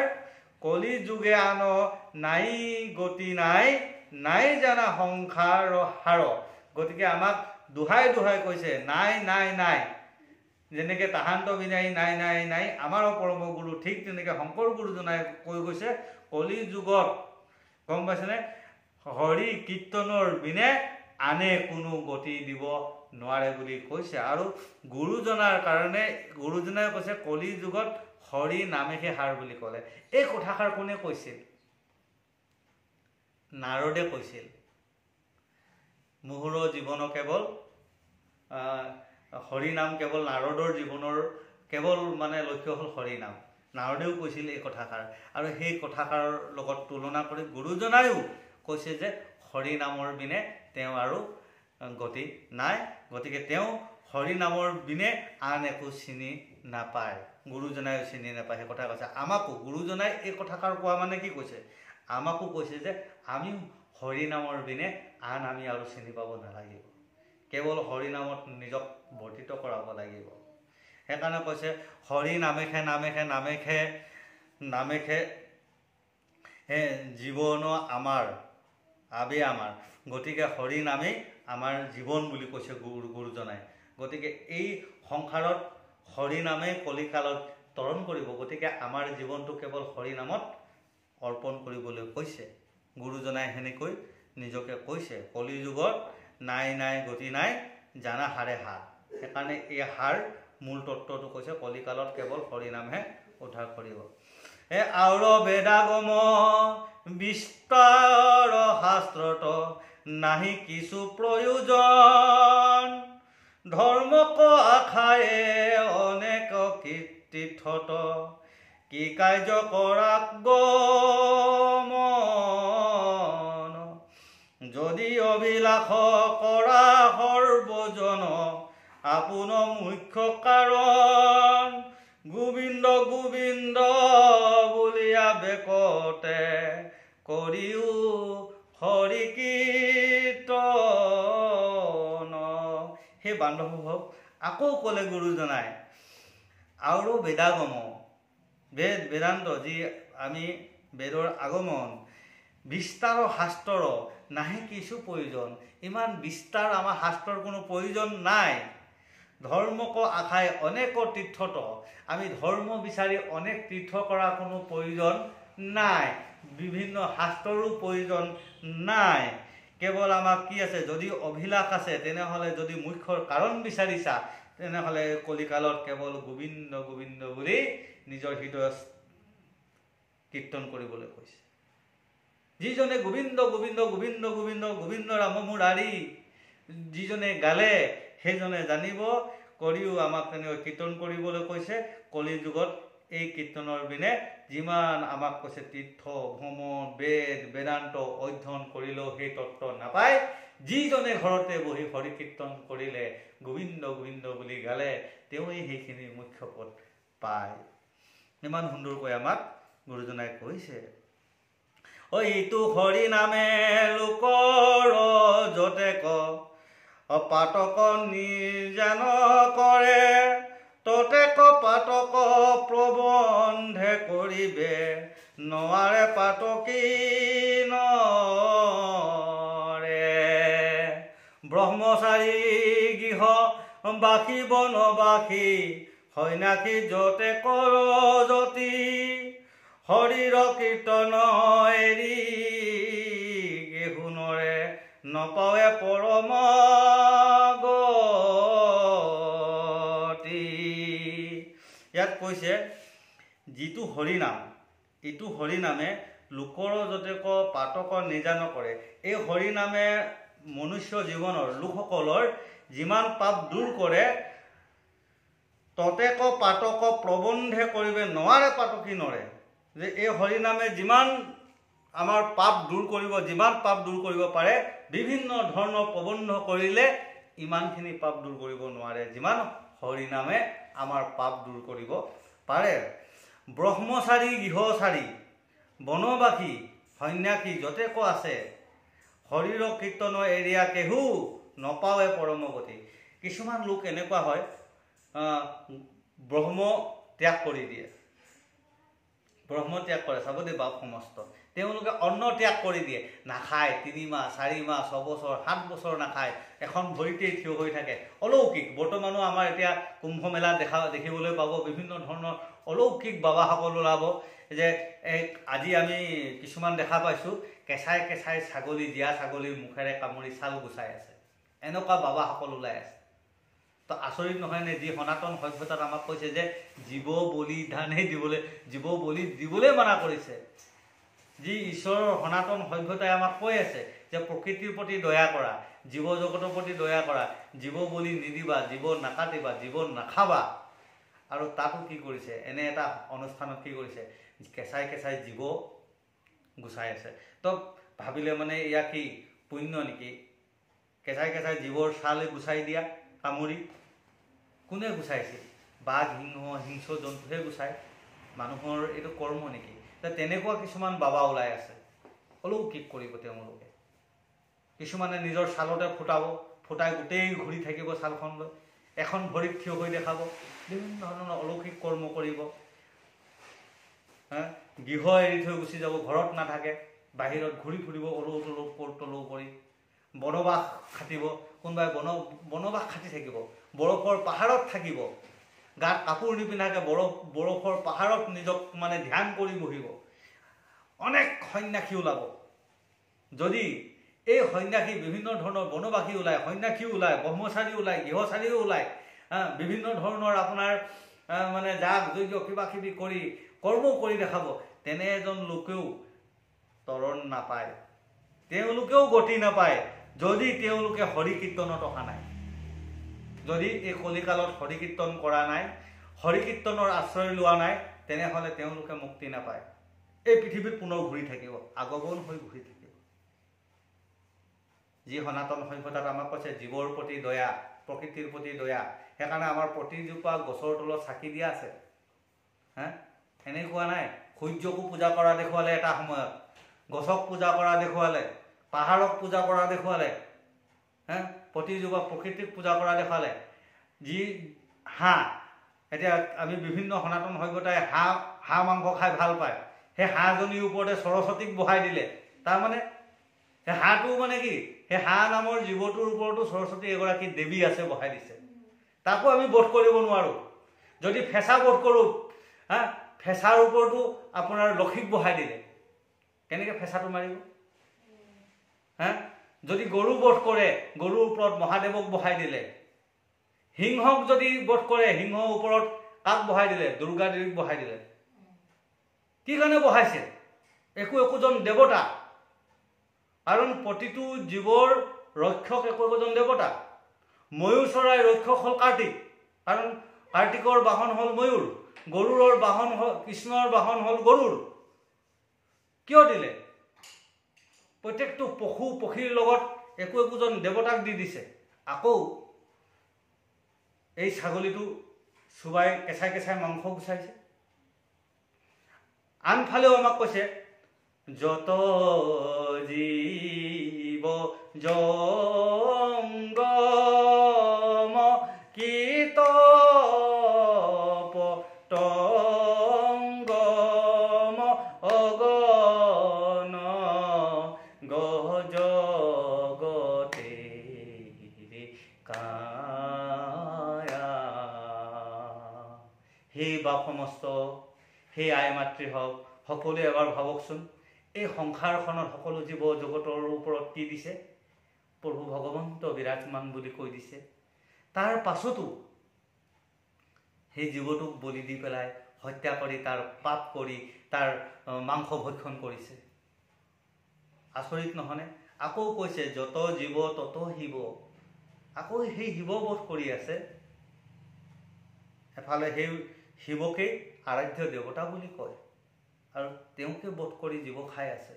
কলি যুগে আন নাই গতি নাই, নাই জানা সংসাৰ হাৰ। গতিকে আমাক দোহাই দোহাই কৈছে নাই নাই নাই, যেনেকৈ তাহান্ত বিনাই নাই নাই নাই আমাৰ পৰম গুৰু, ঠিক তেনেকৈ শংকৰ গুৰুজনাই কৈ গৈছে কলি যুগত, গম পাইছেনে, হৰি কীৰ্তনৰ বিনে আনে কোনো গতি দিব নোৱাৰে বুলি কৈছে। আৰু গুৰুজনাৰ কাৰণে গুৰুজনাই কৈছে কলি যুগত হৰি নামেহে হাৰ বুলি ক'লে। এই কথাষাৰ কোনে কৈছিল? নাৰদে কৈছিল। মোহৰ জীৱন কেৱল হৰি নাম, কেৱল নাৰদৰ জীৱনৰ কেৱল মানে লক্ষ্য হ'ল হৰি নাম। নাৰদেও কৈছিল এই কথাষাৰ, আৰু সেই কথাষাৰৰ লগত তুলনা কৰি গুৰুজনায়ো কৈছে যে হৰি নামৰ বিনে তেওঁ আৰু গতি নাই। গতিকে তেওঁ হৰি নামৰ বিনে আন একো চিনি নাপায়, গুৰুজনায়ো চিনি নাপায়, সেই কথা কৈছে। আমাকো গুৰুজনাই এই কথাষাৰ কোৱা মানে কি কৈছে? আমাকো কৈছে যে আমিও হৰি নামৰ বিনে আন আমি আৰু চিনি পাব নালাগিব, কেৱল হৰি নামত নিজক বৰ্তিত কৰাব লাগিব। সেইকাৰণে কৈছে হৰি নামেখে নামেখে নামেখে নামেখে জীৱন আমাৰ আবে আমাৰ। গতিকে হৰি নামেই আমাৰ জীৱন বুলি কৈছে গুৰুজনাই। গতিকে এই সংসাৰত হৰি নামে কলিকালত তৰণ কৰিব। গতিকে আমাৰ জীৱনটো কেৱল হৰি নামত অৰ্পণ কৰিবলৈ কৈছে। গুৰুজনাই সেনেকৈ নিজকে কৈছে, কলি যুগত নাই নাই গতি নাই জানা হাৰে হাৰ। সেইকাৰণে এই হাৰ মূল তত্ত্বটো কৈছে কলিকালত কেৱল হৰি নামহে উদ্ধাৰ কৰিব। আউৰ বেদাগম বিস্তাৰ শাস্ত্ৰত নাহি কিছু প্ৰয়োজন, ধৰ্মক আশায়ে অনেক কীৰ্তিথত কি কাৰ্য কৰাক গমন, যদি অভিলাষ কৰা সৰ্বজন আপোন মুখ্য কাৰণ, গোবিন্দ গোবিন্দ বুলিয়া বেকতে কৰিও হৰি কীৰ্তন। সেই বান্ধৱক আকৌ ক'লে গুৰুজনাই, আৰু বেদাগম, বেদান্ত যি আমি বেদৰ আগমন, বিস্তাৰ শাস্ত্ৰৰ নাহি কিছু প্ৰয়োজন, ইমান বিস্তাৰ আমাৰ শাস্ত্ৰৰ কোনো প্ৰয়োজন নাই। ধৰ্মক আশাই অনেক তীৰ্থত, আমি ধৰ্ম বিচাৰি অনেক তীৰ্থ কৰা কোনো প্ৰয়োজন নাই, বিভিন্ন শাস্ত্ৰৰো প্ৰয়োজন নাই। কেৱল আমাক কি আছে, যদি অভিলাষ আছে তেনেহ'লে যদি মুখ্য কাৰণ বিচাৰিছা তেনেহ'লে কলিকালত কেৱল গোবিন্দ গোবিন্দ বুলি নিজৰ হৃদয়ত কীৰ্তন কৰিবলৈ কৈছে। যিজনে গোবিন্দ গোবিন্দ গোবিন্দ গোবিন্দ গোবিন্দ ৰাম মুৰাৰী যিজনে গালে সেইজনে জানিব, কৰিও আমাক তেনেকৈ কীৰ্তন কৰিবলৈ কৈছে। কলি যুগত এই কীৰ্তনৰ বিনে যিমান আমাক কৈছে তীৰ্থ ভ্ৰমণ বেদ বেদান্ত অধ্যয়ন কৰিলেও সেই তত্ত্ব নাপায়। যিজনে ঘৰতে বহি হৰি কীৰ্তন কৰিলে গোবিন্দ গোবিন্দ বুলি গালে তেওঁই সেইখিনি মুখ্য পদ পায়। ইমান সুন্দৰকৈ আমাক গুৰুজনাই কৈছে। ইটো হৰি নামে লোকৰ যতে ক পাতক নিজান কৰে, ততে ক পাতক প্ৰবন্ধে কৰিবে, নোৱাৰে পাতকী নৰে। ব্ৰহ্মচাৰী গৃহ বাসী বনবাসী, সন্যাসী যতে কৰ যতি, হৰিৰ কীৰ্তন এৰি গেহুনৰে, নপাৱে পৰম গতি। ইয়াত কৈছে যিটো হৰিনাম, ইটো হৰিনামে লোকৰ যতে ক পাতক নিজান কৰে। এই হৰিনামে মনুষ্য জীৱনৰ লোকসকলৰ যিমান পাপ দূৰ কৰে, ততে ক পাতক প্ৰবন্ধে কৰিবে, নোৱাৰে পাতকী নৰে। যে এই হৰিনামে যিমান আমাৰ পাপ দূৰ কৰিব, যিমান পাপ দূৰ কৰিব পাৰে, বিভিন্ন ধৰণৰ প্ৰবন্ধ কৰিলে ইমানখিনি পাপ দূৰ কৰিব নোৱাৰে যিমান হৰিনামে আমাৰ পাপ দূৰ কৰিব পাৰে। ব্ৰহ্মচাৰী গৃহচাৰী বনবাসী সন্যাসী যতে ক আছে, হৰিৰ কীৰ্তন এৰিয়া কেহু নপাৱে পৰম গতি। কিছুমান লোক এনেকুৱা হয় ব্ৰহ্ম ত্যাগ কৰি দিয়ে, ব্ৰহ্ম ত্যাগ কৰে। চাব দেই বাপ সমস্ত তেওঁলোকে অন্ন ত্যাগ কৰি দিয়ে, নাখায় 3 মাহ 4 মাহ 6 বছৰ 7 বছৰ নাখায়, এখন ভৰিতেই থিয় হৈ থাকে। অলৌকিক বৰ্তমানো আমাৰ এতিয়া কুম্ভ মেলা দেখিবলৈ পাব, বিভিন্ন ধৰণৰ অলৌকিক বাবাসকল ওলাব। যে আজি আমি কিছুমান দেখা পাইছোঁ কেঁচাই কেঁচাই ছাগলী, জীয়া ছাগলীৰ মুখেৰে কামুৰি ছাল গুচাই আছে, এনেকুৱা বাবাসকল ওলাই আছে। তো আচৰিত নহয়নে? যি সনাতন সভ্যতাত আমাক কৈছে যে জীৱ বলিদানেই দিবলৈ, জীৱ বলি দিবলৈ মানা কৰিছে। যি ঈশ্বৰৰ সনাতন সভ্যতাই আমাক কৈ আছে যে প্ৰকৃতিৰ প্ৰতি দয়া কৰা, জীৱ জগতৰ প্ৰতি দয়া কৰা, জীৱ বলি নিদিবা, জীৱ নাকাটিবা, জীৱ নাখাবা। আৰু তাতো কি কৰিছে, এনে এটা অনুষ্ঠানত কি কৰিছে, কেঁচাই কেঁচাই জীৱ গুচাই আছে। তো ভাবিলে মানে এয়া কি পুণ্য নেকি? কেঁচাই কেঁচাই জীৱৰ ছাল গুচাই দিয়া কামুৰি। কোনে গুচাইছিল? বাঘ সিংহ হিংস্ৰ জন্তুহে গুচায়, মানুহৰ এইটো কৰ্ম নেকি? তেনেকুৱা কিছুমান বাবা ওলাই আছে, অলৌকিক কৰিব তেওঁলোকে। কিছুমানে নিজৰ ছালতে ফুটাব, ফুটাই গোটেই ঘূৰি থাকিব ছালখন লৈ, এখন ভৰিত থিয় হৈ দেখাব, বিভিন্ন ধৰণৰ অলৌকিক কৰ্ম কৰিব। গৃহ এৰি থৈ গুচি যাব, ঘৰত নাথাকে, বাহিৰত ঘূৰি ফুৰিব অলৌ তলৌ কৰি। বনবাস খাটিব, কোনোবাই বনবাস খাটি থাকিব, বৰফৰ পাহাৰত থাকিব, গাত কাপোৰ নিপিন্ধাকে বৰফৰ পাহাৰত নিজক মানে ধ্যান কৰি বহিব। অনেক সন্যাসী ওলাব। যদি এই সন্যাসী বিভিন্ন ধৰণৰ বনবাসী ওলায়, সন্যাসী ওলায়, ব্ৰহ্মচাৰী ওলায়, গৃহচাৰীও ওলায়, বিভিন্ন ধৰণৰ আপোনাৰ মানে যাগ যজ্ঞ কিবা কিবি কৰি কৰ্ম কৰি দেখাব, তেনে এজন লোকেও তৰণ নাপায়, তেওঁলোকেও গতি নাপায় যদি তেওঁলোকে হৰি কীৰ্তনত অহা নাই, যদি এই কলিকালত হৰি কীৰ্তন কৰা নাই, হৰি কীৰ্তনৰ আশ্ৰয় লোৱা নাই, তেনেহ'লে তেওঁলোকে মুক্তি নাপায়। এই পৃথিৱীত পুনৰ ঘূৰি থাকিব, আগমন হৈ ঘূৰি থাকিব। যি সনাতন সভ্যতাত আমাক কৈছে জীৱৰ প্ৰতি দয়া, প্ৰকৃতিৰ প্ৰতি দয়া, সেইকাৰণে আমাৰ প্ৰতিজোপা গছৰ তলত চাকি দিয়া আছে। এনেকুৱা নাই, সূৰ্যকো পূজা কৰা দেখুৱালে এটা সময়ত, গছক পূজা কৰা দেখুৱালে, পাহাৰক পূজা কৰা দেখুৱালে, প্ৰতিজোপা প্ৰকৃতিক পূজা কৰা দেখুৱালে। যি হাঁহ, এতিয়া আমি বিভিন্ন সনাতন সভ্যতাই হাঁহ মাংস খাই ভাল পায়, সেই হাঁহজনীৰ ওপৰতে সৰস্বতীক বহাই দিলে। তাৰমানে সেই হাঁহটো মানে কি, সেই হাঁহ নামৰ জীৱটোৰ ওপৰতো সৰস্বতী এগৰাকী দেৱী আছে বহাই দিছে। তাকো আমি বধ কৰিব নোৱাৰোঁ। যদি ফেঁচা বধ কৰোঁ, ফেঁচাৰ ওপৰতো আপোনাৰ লক্ষীক বহাই দিলে, কেনেকৈ ফেঁচাটো মাৰিব? যদি গৰু বধ কৰে গৰুৰ ওপৰত মহাদেৱক বহাই দিলে, সিংহক যদি বধ কৰে সিংহৰ ওপৰত কাক বহাই দিলে? দুৰ্গা দেৱীক বহাই দিলে। কি কাৰণে বহাইছে? একোজন দেৱতা, কাৰণ প্ৰতিটো জীৱৰ ৰক্ষক একোজন দেৱতা। ময়ূৰ চৰাই ৰক্ষক হ'ল কাৰ্তিক, কাৰণ কাৰ্তিকৰ বাহন হ'ল ময়ূৰ, গৰুৰৰ বাহন হ'ল কৃষ্ণৰ বাহন হ'ল গৰুৰ। কিয় দিলে? প্ৰত্যেকটো পশু পক্ষীৰ লগত একোজন দেৱতাক দি দিছে। আকৌ এই ছাগলীটো চুবাই কেঁচাই কেঁচাই মাংস গুচাইছে। আনফালেও আমাক কৈছে যত জীৱ জংগম কীট পতংগম অগণ গজগতে কায়া। হে বাপ সমস্ত, হে আই মাতৃ হওক, সকলোৱে এবাৰ ভাবকচোন, এই সংসাৰখনত সকলো জীৱ জগতৰ ওপৰত কি দিছে? প্ৰভু ভগৱন্ত বিৰাজমান বুলি কৈ দিছে। তাৰ পাছতো সেই জীৱটোক বলি দি পেলাই হত্যা কৰি তাৰ পাপ কৰি তাৰ মাংস ভক্ষণ কৰিছে। আচৰিত নহয়নে? আকৌ কৈছে যত জীৱ তত শিৱ। আকৌ সেই শিৱ বধ কৰি আছে। এফালে সেই শিৱকে আৰাধ্য দেৱতা বুলি কয় আৰু তেওঁকে বধ কৰি জীৱ খাই আছে।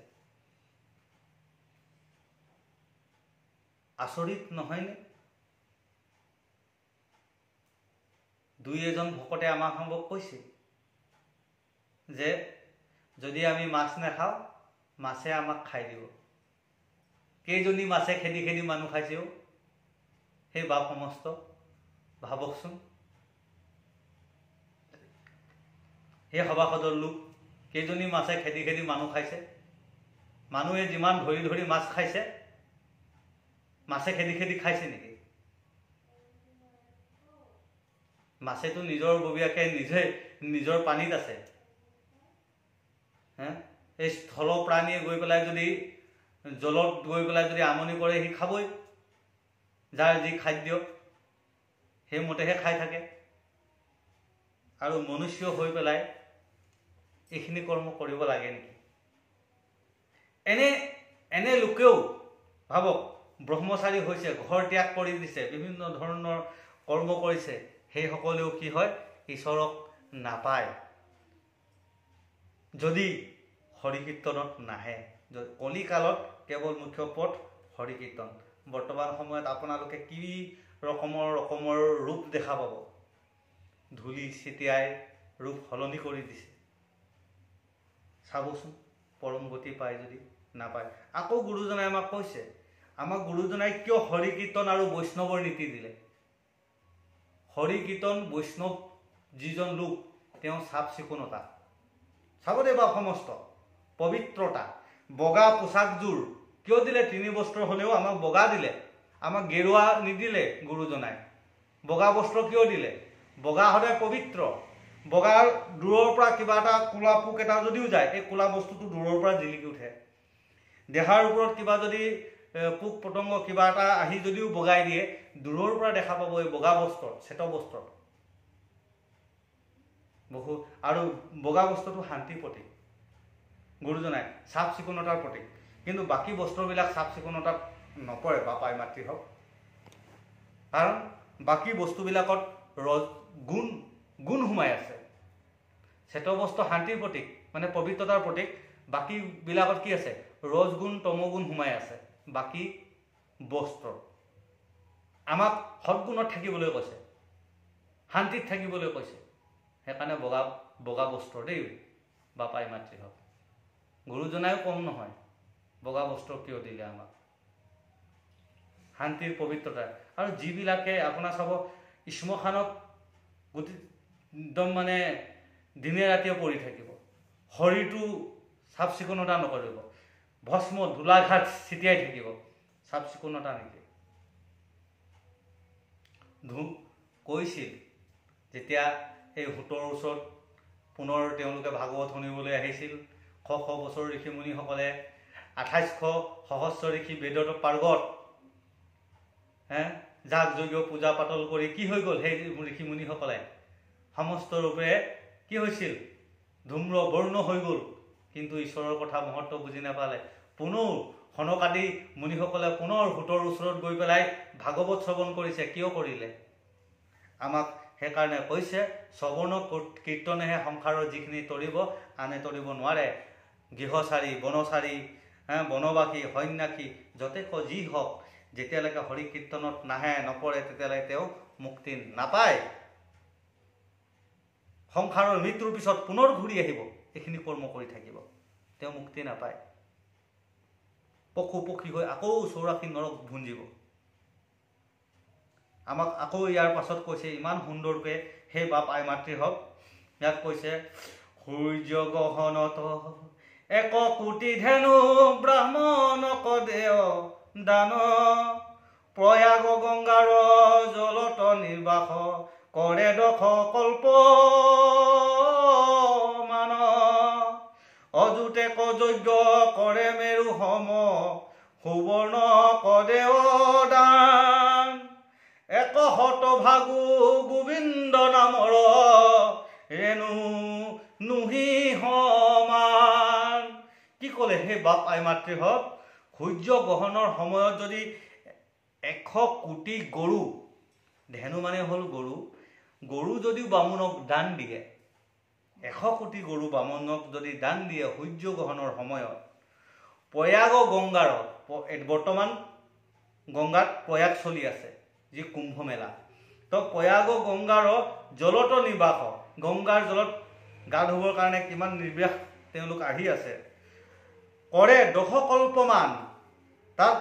আচৰিত নহয়নে? দুই এজন ভকতে আমাক সম্ভৱ কৈছে যে যদি আমি মাছ নাখাওঁ মাছে আমাক খাই দিব। কেইজনী মাছে খেদি খেদি মানুহ খাইছেও। সেই বাপ সমস্ত ভাবকচোন, সেই সভাসদৰ লোক কেইজনী মাছে খেদি খেদি মানুহ খাইছে। মানুহে যিমান ধৰি ধৰি মাছ খাইছে, মাছে খেদি খেদি খাইছে নেকি? মাছেতো নিজৰ ববীয়াকে নিজে নিজৰ পানীত আছে। এই স্থল প্ৰাণীয়ে গৈ পেলাই যদি জলত গৈ পেলাই যদি আমনি কৰে সি খাবই। যাৰ যি খাদ্য সেইমতেহে খাই থাকে। আৰু মনুষ্য হৈ পেলাই এইখিনি কৰ্ম কৰিব লাগে নেকি? এনে লোকেও ভাবক, ব্ৰহ্মচাৰী হৈছে, ঘৰ ত্যাগ কৰি দিছে, বিভিন্ন ধৰণৰ কৰ্ম কৰিছে, সেইসকলেও কি হয়? ঈশ্বৰক নাপায় যদি হৰি কীৰ্তনত নাহে। কলিকালত কেৱল মুখ্য পথ হৰি কীৰ্তন। বৰ্তমান সময়ত আপোনালোকে কি ৰকমৰ ৰূপ দেখা পাব? ধূলি ছিটিয়াই ৰূপ সলনি কৰি দিছে। চাবচোন, পৰম গতি পায় যদি নাপায়। আকৌ গুৰুজনাই আমাক কৈছে, আমাক গুৰুজনাই কিয় হৰি কীৰ্তন আৰু বৈষ্ণৱৰ নীতি দিলে? হৰি কীৰ্তন বৈষ্ণৱ যিজন লোক তেওঁ চাফ চিকুণতা, চাব দেই বা সমস্ত পবিত্ৰতা। বগা পোচাকযোৰ কিয় দিলে? 3 বস্ত্ৰ হ'লেও আমাক বগা দিলে, আমাক গেৰুৱা নিদিলে গুৰুজনাই। বগা বস্ত্ৰ কিয় দিলে? বগা সদায় পবিত্ৰ। বগাৰ দূৰৰ পৰা কিবা এটা কোলা পোক এটা যদিও যায়, এই কোলা বস্তুটো দূৰৰ পৰা জিলিকি উঠে। দেহাৰ ওপৰত কিবা যদি পোক পতংগ কিবা এটা আহি যদিও বগাই দিয়ে, দূৰৰ পৰা দেখা পাব এই বগা বস্ত্ৰত, শ্বেত বস্ত্ৰত। আৰু বগা বস্ত্ৰটো শান্তিৰ প্ৰতীক। গুৰুজনাই চাফ চিকুণতাৰ প্ৰতীক। কিন্তু বাকী বস্ত্ৰবিলাক চাফ চিকুণতাত নপৰে বাপাই মাতৃ হওক। কাৰণ বাকী বস্তুবিলাকত গুণ সোমাই আছে। শ্বেত বস্ত্ৰ শান্তিৰ প্ৰতীক, মানে পবিত্ৰতাৰ প্ৰতীক। বাকীবিলাকত কি আছে? ৰজগুণ তমগুণ সোমাই আছে। বাকী বস্ত্ৰ আমাক সৎগুণত থাকিবলৈ কৈছে, শান্তিত থাকিবলৈ কৈছে। সেইকাৰণে বগা বস্ত্ৰ দেই বাপাই মাতৃ হওক। গুৰুজনায়ো কম নহয়, বগা বস্ত্ৰ কিয় দিলে আমাক? শান্তিৰ পবিত্ৰতা। আৰু যিবিলাকে আপোনাৰ চাব শ্মশানত একদম মানে দিনে ৰাতিয়ে পৰি থাকিব, শৰীৰটো চাফ চিকুণতা নকৰিব, ভস্ম ধূলাঘাট ছিটিয়াই থাকিব, চাফ চিকুণতা নেকি? কৈছিল যেতিয়া এই হোতৰ ওচৰত পুনৰ তেওঁলোকে ভাগৱত শুনিবলৈ আহিছিল, শ শ বছৰ ঋষিমুনিসকলে 2800 সহস্ৰ ঋষি বেদত পাৰ্গত যাগ যজ্ঞ পূজা পাতল কৰি কি হৈ গ'ল সেই ঋষি মুনিসকলে সমস্ত ৰূপে কি হৈছিল ধূম্ৰ বৰ্ণ হৈ গ'ল কিন্তু ঈশ্বৰৰ কথা মহত্ব বুজি নাপালে পুনৰ সনকাদি মুনিসকলে পুনৰ ভূতৰ ওচৰত গৈ পেলাই ভাগৱত শ্ৰৱণ কৰিছে কিয় কৰিলে আমাক সেইকাৰণে কৈছে শ্ৰৱণ কীৰ্তনেহে সংসাৰৰ যিখিনি তৰিব আনে তৰিব নোৱাৰে গৃহচাৰী বনচাৰী বনবাসী সন্যাসী যতেক যি হওক যেতিয়ালৈকে হৰি কীৰ্তনত নাহে নপৰে তেতিয়ালৈকে তেওঁ মুক্তি নাপায় সংসাৰৰ মৃত্যুৰ পিছত পুনৰ ঘূৰি আহিব এইখিনি কৰ্ম কৰি থাকিব তেওঁ মুক্তি নাপায় পশু পক্ষী হৈ আকৌ 84 নৰক ভুঞ্জিব আমাক আকৌ ইয়াৰ পাছত কৈছে ইমান সুন্দৰকৈ হে বাপ আই মাতৃ হওক ইয়াক কৈছে সূৰ্য গহনত 1 কোটি ধেনু ব্ৰাহ্মণক দেও দান প্ৰয়াগ গংগাৰ জলত নিৰ্বাস কৰে দখ কল্প মান অযুতে যজ্ঞ কৰে মেৰু সম সুবৰ্ণ কদেও দান 100 ভাগু গোবিন্দ নামৰ ৰেণু নুহি সমান কি ক'লে হে বাপ আই মাতৃ হওক সূৰ্য গ্ৰহণৰ সময়ত যদি 100 কোটি গৰু ধেনু মানে হ'ল গৰু যদিও বামুণক দান দিয়ে 100 কোটি গৰু বামুণক যদি দান দিয়ে সূৰ্য গ্ৰহণৰ সময়ত প্ৰয়াগ গংগাৰত বৰ্তমান গংগাত প্ৰয়াগ চলি আছে যি কুম্ভ মেলা তো প্ৰয়াগ গংগাৰ জলত নিবাস গংগাৰ জলত গা ধুবৰ কাৰণে কিমান নিৰ্বাস তেওঁলোক আহি আছে কৰে দশকল্পমান তাত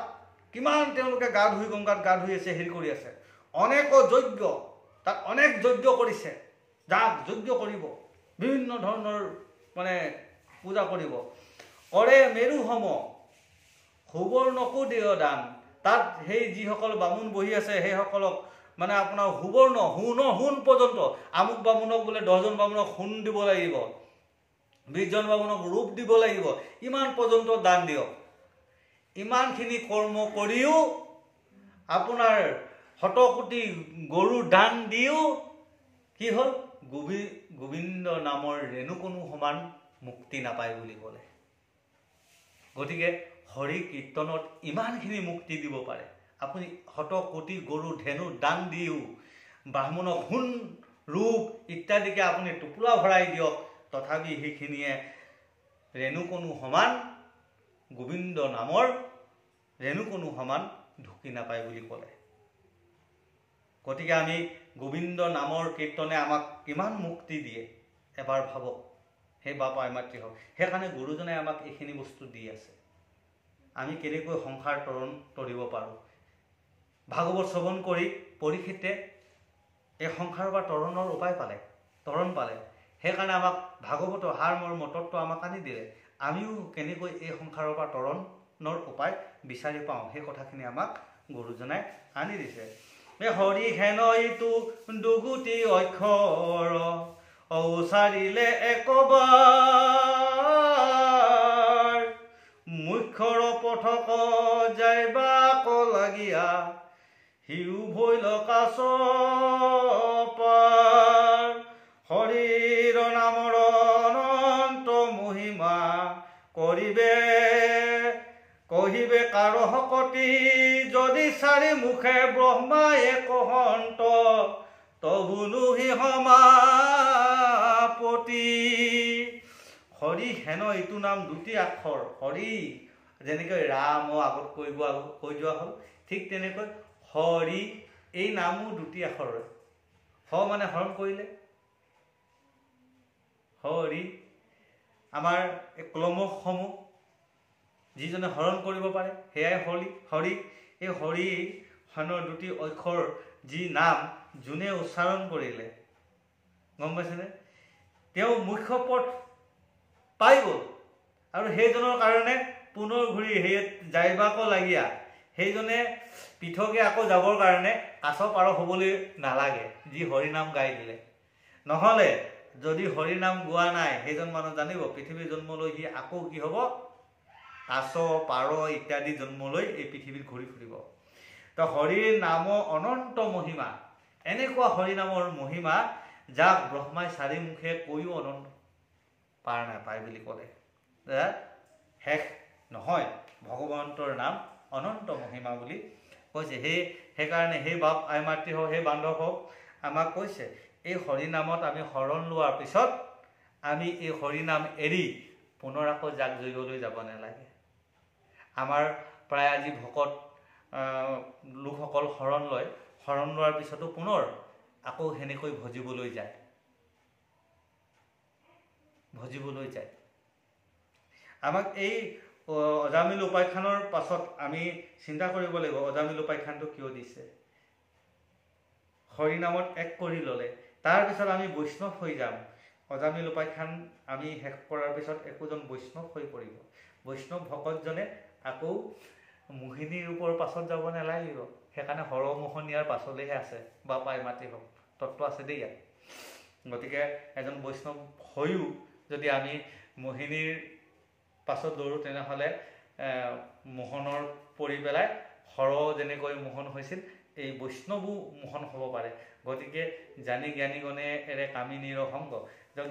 কিমান তেওঁলোকে গা ধুই গংগাত গা ধুই আছে হেৰি কৰি আছে অনেক যজ্ঞ তাত অনেক যজ্ঞ কৰিছে যাগ যজ্ঞ কৰিব বিভিন্ন ধৰণৰ মানে পূজা কৰিব কৰে মেৰু সম সুবৰ্ণকো দিয় দান তাত সেই যিসকল বামুণ বহি আছে সেইসকলক মানে আপোনাৰ সুবৰ্ণ সোণ পৰ্যন্ত আমুক বামুণক বোলে 10 জন বামুণক সোণ দিব লাগিব 20 জন বামুণক ৰূপ দিব লাগিব ইমান পৰ্যন্ত দান দিয়ক ইমানখিনি কৰ্ম কৰিও আপোনাৰ 100 কোটি গৰু দান দিও কি হ'ল গোবিন্দ নামৰ ৰেণু কোনো সমান মুক্তি নাপায় বুলি ক'লে গতিকে হৰি কীৰ্তনত ইমানখিনি মুক্তি দিব পাৰে আপুনি 100 কোটি গৰু ধেনু দান দিও ব্ৰাহ্মণক সোণ ৰূপ ইত্যাদিকে আপুনি টোপোলা ভৰাই দিয়ক তথাপি সেইখিনিয়ে ৰেণু কোনো সমান গোবিন্দ নামৰ ৰেণু কোনো সমান ঢুকি নাপায় বুলি ক'লে গতিকে আমি গোবিন্দ নামৰ কীৰ্তনে আমাক কিমান মুক্তি দিয়ে এবাৰ ভাবক হে বাপ আই মাতৃ হওক সেইকাৰণে গুৰুজনে আমাক এইখিনি বস্তু দি আছে আমি কেনেকৈ সংসাৰ তৰিব পাৰোঁ ভাগৱত শ্ৰৱণ কৰি পৰীক্ষিতে এই সংসাৰৰ পৰা তৰণৰ উপায় তৰণ পালে সেইকাৰণে আমাক ভাগৱতৰ সাৰ মৰ্ম তত্ত্ব আমাক আনি দিলে আমিও কেনেকৈ এই সংসাৰৰ পৰা তৰণৰ উপায় বিচাৰি পাওঁ সেই কথাখিনি আমাক গুৰুজনাই আনি দিছে হৰি হেন ইটো দুগুটি অক্ষৰ ঔচাৰিলে একবাৰ মুখ্যৰ পথক যাইবাক লাগিয়া হিউ ভৈল কাছ পাৰ হৰিৰ নামৰ অনন্ত মহিমা কহিবে কাৰ শকতি যদি চাৰি মুখে ব্ৰহ্মাই কহন্ত তবু নুহি সমাপতি হৰি হেন এইটো নাম দুটি আখৰ হৰি যেনেকৈ ৰাম আগত কৈ যোৱা হ'ল ঠিক তেনেকৈ হৰি এই নামো দুটি আখৰ হ মানে হৰণ কৰিলে হৰি আমাৰ এই ক্লমসমূহ যিজনে হৰণ কৰিব পাৰে সেয়াই হৰি এই হৰি হেনৰ দুটি অক্ষৰ যি নাম যোনে উচ্চাৰণ কৰিলে গম পাইছেনে তেওঁ মুখ্য পথ পাই গ'ল আৰু সেইজনৰ কাৰণে পুনৰ ঘূৰি হেৰিত যাইবাক লাগীয়া সেইজনে পৃথকে আকৌ যাবৰ কাৰণে কাছ পাৰ হ'বলৈ নালাগে যি হৰি নাম গাই দিলে নহ'লে যদি হৰি নাম গোৱা নাই সেইজন মানুহ জানিব পৃথিৱীৰ জন্ম লৈ সি আকৌ কি হ'ব কাছ পাৰ ইত্যাদি জন্ম লৈ এই পৃথিৱীত ঘূৰি ফুৰিব। তো হৰিৰ নাম অনন্ত মহিমা, এনেকুৱা হৰিনামৰ মহিমা যাক ব্ৰহ্মাই চাৰিমুখে কৈও অনন্ত পাৰ নাপায় বুলি ক'লে। শেষ নহয়, ভগৱন্তৰ নাম অনন্ত মহিমা বুলি কৈছে। সেইকাৰণে সেই বাপ আই মাতৃ হওক, সেই বান্ধৱ হওক, আমাক কৈছে এই হৰিনামত আমি শৰণ লোৱাৰ পিছত আমি এই হৰিনাম এৰি পুনৰ আকৌ জাক জৈগলৈ যাব নালাগে। আমাৰ প্ৰায় আজি ভকত লোকসকল শৰণ লয়, শৰণ লোৱাৰ পিছতো পুনৰ আকৌ সেনেকৈ ভজিবলৈ যায়। আমাক এই অজামিল উপাখ্যানৰ পাছত আমি চিন্তা কৰিব লাগিব, অজামিল উপাখ্যানটো কিয় দিছে। হৰিনামত এক কৰি ল'লে, তাৰপিছত আমি বৈষ্ণৱ হৈ যাম। অজামিল উপাখ্যান আমি শেষ কৰাৰ পিছত একোজন বৈষ্ণৱ হৈ পৰিব। বৈষ্ণৱ ভকতজনে আকৌ মোহিনী ৰূপৰ পাছত যাব নালাগিব। সেইকাৰণে হৰমোহনীয়াৰ পাছলৈহে আছে বা পাই মাতি হওক, তত্ত্ব আছে দেই ইয়াত। গতিকে এজন বৈষ্ণৱ হৈও যদি আমি মোহিনীৰ পাছত দৌৰোঁ, তেনেহ'লে মোহনৰ পৰি পেলাই হৰ যেনেকৈ মোহন হৈছিল, এই বৈষ্ণৱো মোহন হ'ব পাৰে। গতিকে জানি জ্ঞানীগণে এৰে কামিনীৰ সংগ,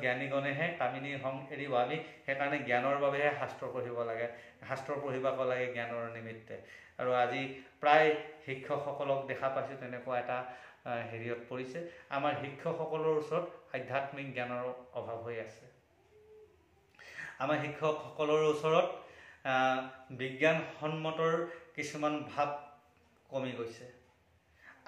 জ্ঞানীগণেহে কামিনীৰ সংগ এৰিব। আমি সেইকাৰণে জ্ঞানৰ বাবেহে শাস্ত্ৰ পঢ়িব লাগে, শাস্ত্ৰ পঢ়িব লাগে জ্ঞানৰ নিমিত্তে। আৰু আজি প্ৰায় শিক্ষকসকলক দেখা পাইছোঁ তেনেকুৱা এটা হেৰিয়ত পৰিছে। আমাৰ শিক্ষকসকলৰ ওচৰত আধ্যাত্মিক জ্ঞানৰ অভাৱ হৈ আছে। আমাৰ শিক্ষকসকলৰ ওচৰত বিজ্ঞানসন্মতৰ কিছুমান ভাৱ কমি গৈছে।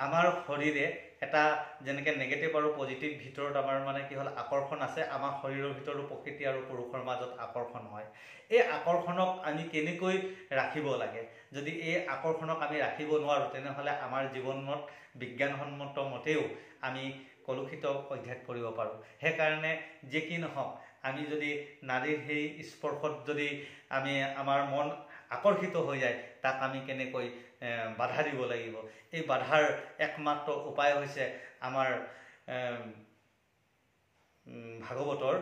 আমাৰ শৰীৰে এটা যেনেকৈ নেগেটিভ আৰু পজিটিভ ভিতৰত আমাৰ মানে কি হ'ল আকৰ্ষণ আছে, আমাৰ শৰীৰৰ ভিতৰতো প্ৰকৃতি আৰু পুৰুষৰ মাজত আকৰ্ষণ হয়। এই আকৰ্ষণক আমি কেনেকৈ ৰাখিব লাগে, যদি এই আকৰ্ষণক আমি ৰাখিব নোৱাৰোঁ, তেনেহ'লে আমাৰ জীৱনত বিজ্ঞানসন্মত মতেও আমি কলুষিত অধ্যায় কৰিব পাৰোঁ। সেইকাৰণে যি কি নহওক, আমি যদি নাৰীৰ সেই স্পৰ্শত যদি আমাৰ মন আকৰ্ষিত হৈ যায়, তাক আমি কেনেকৈ বাধা দিব লাগিব। এই বাধাৰ একমাত্ৰ উপায় হৈছে আমাৰ ভাগৱতৰ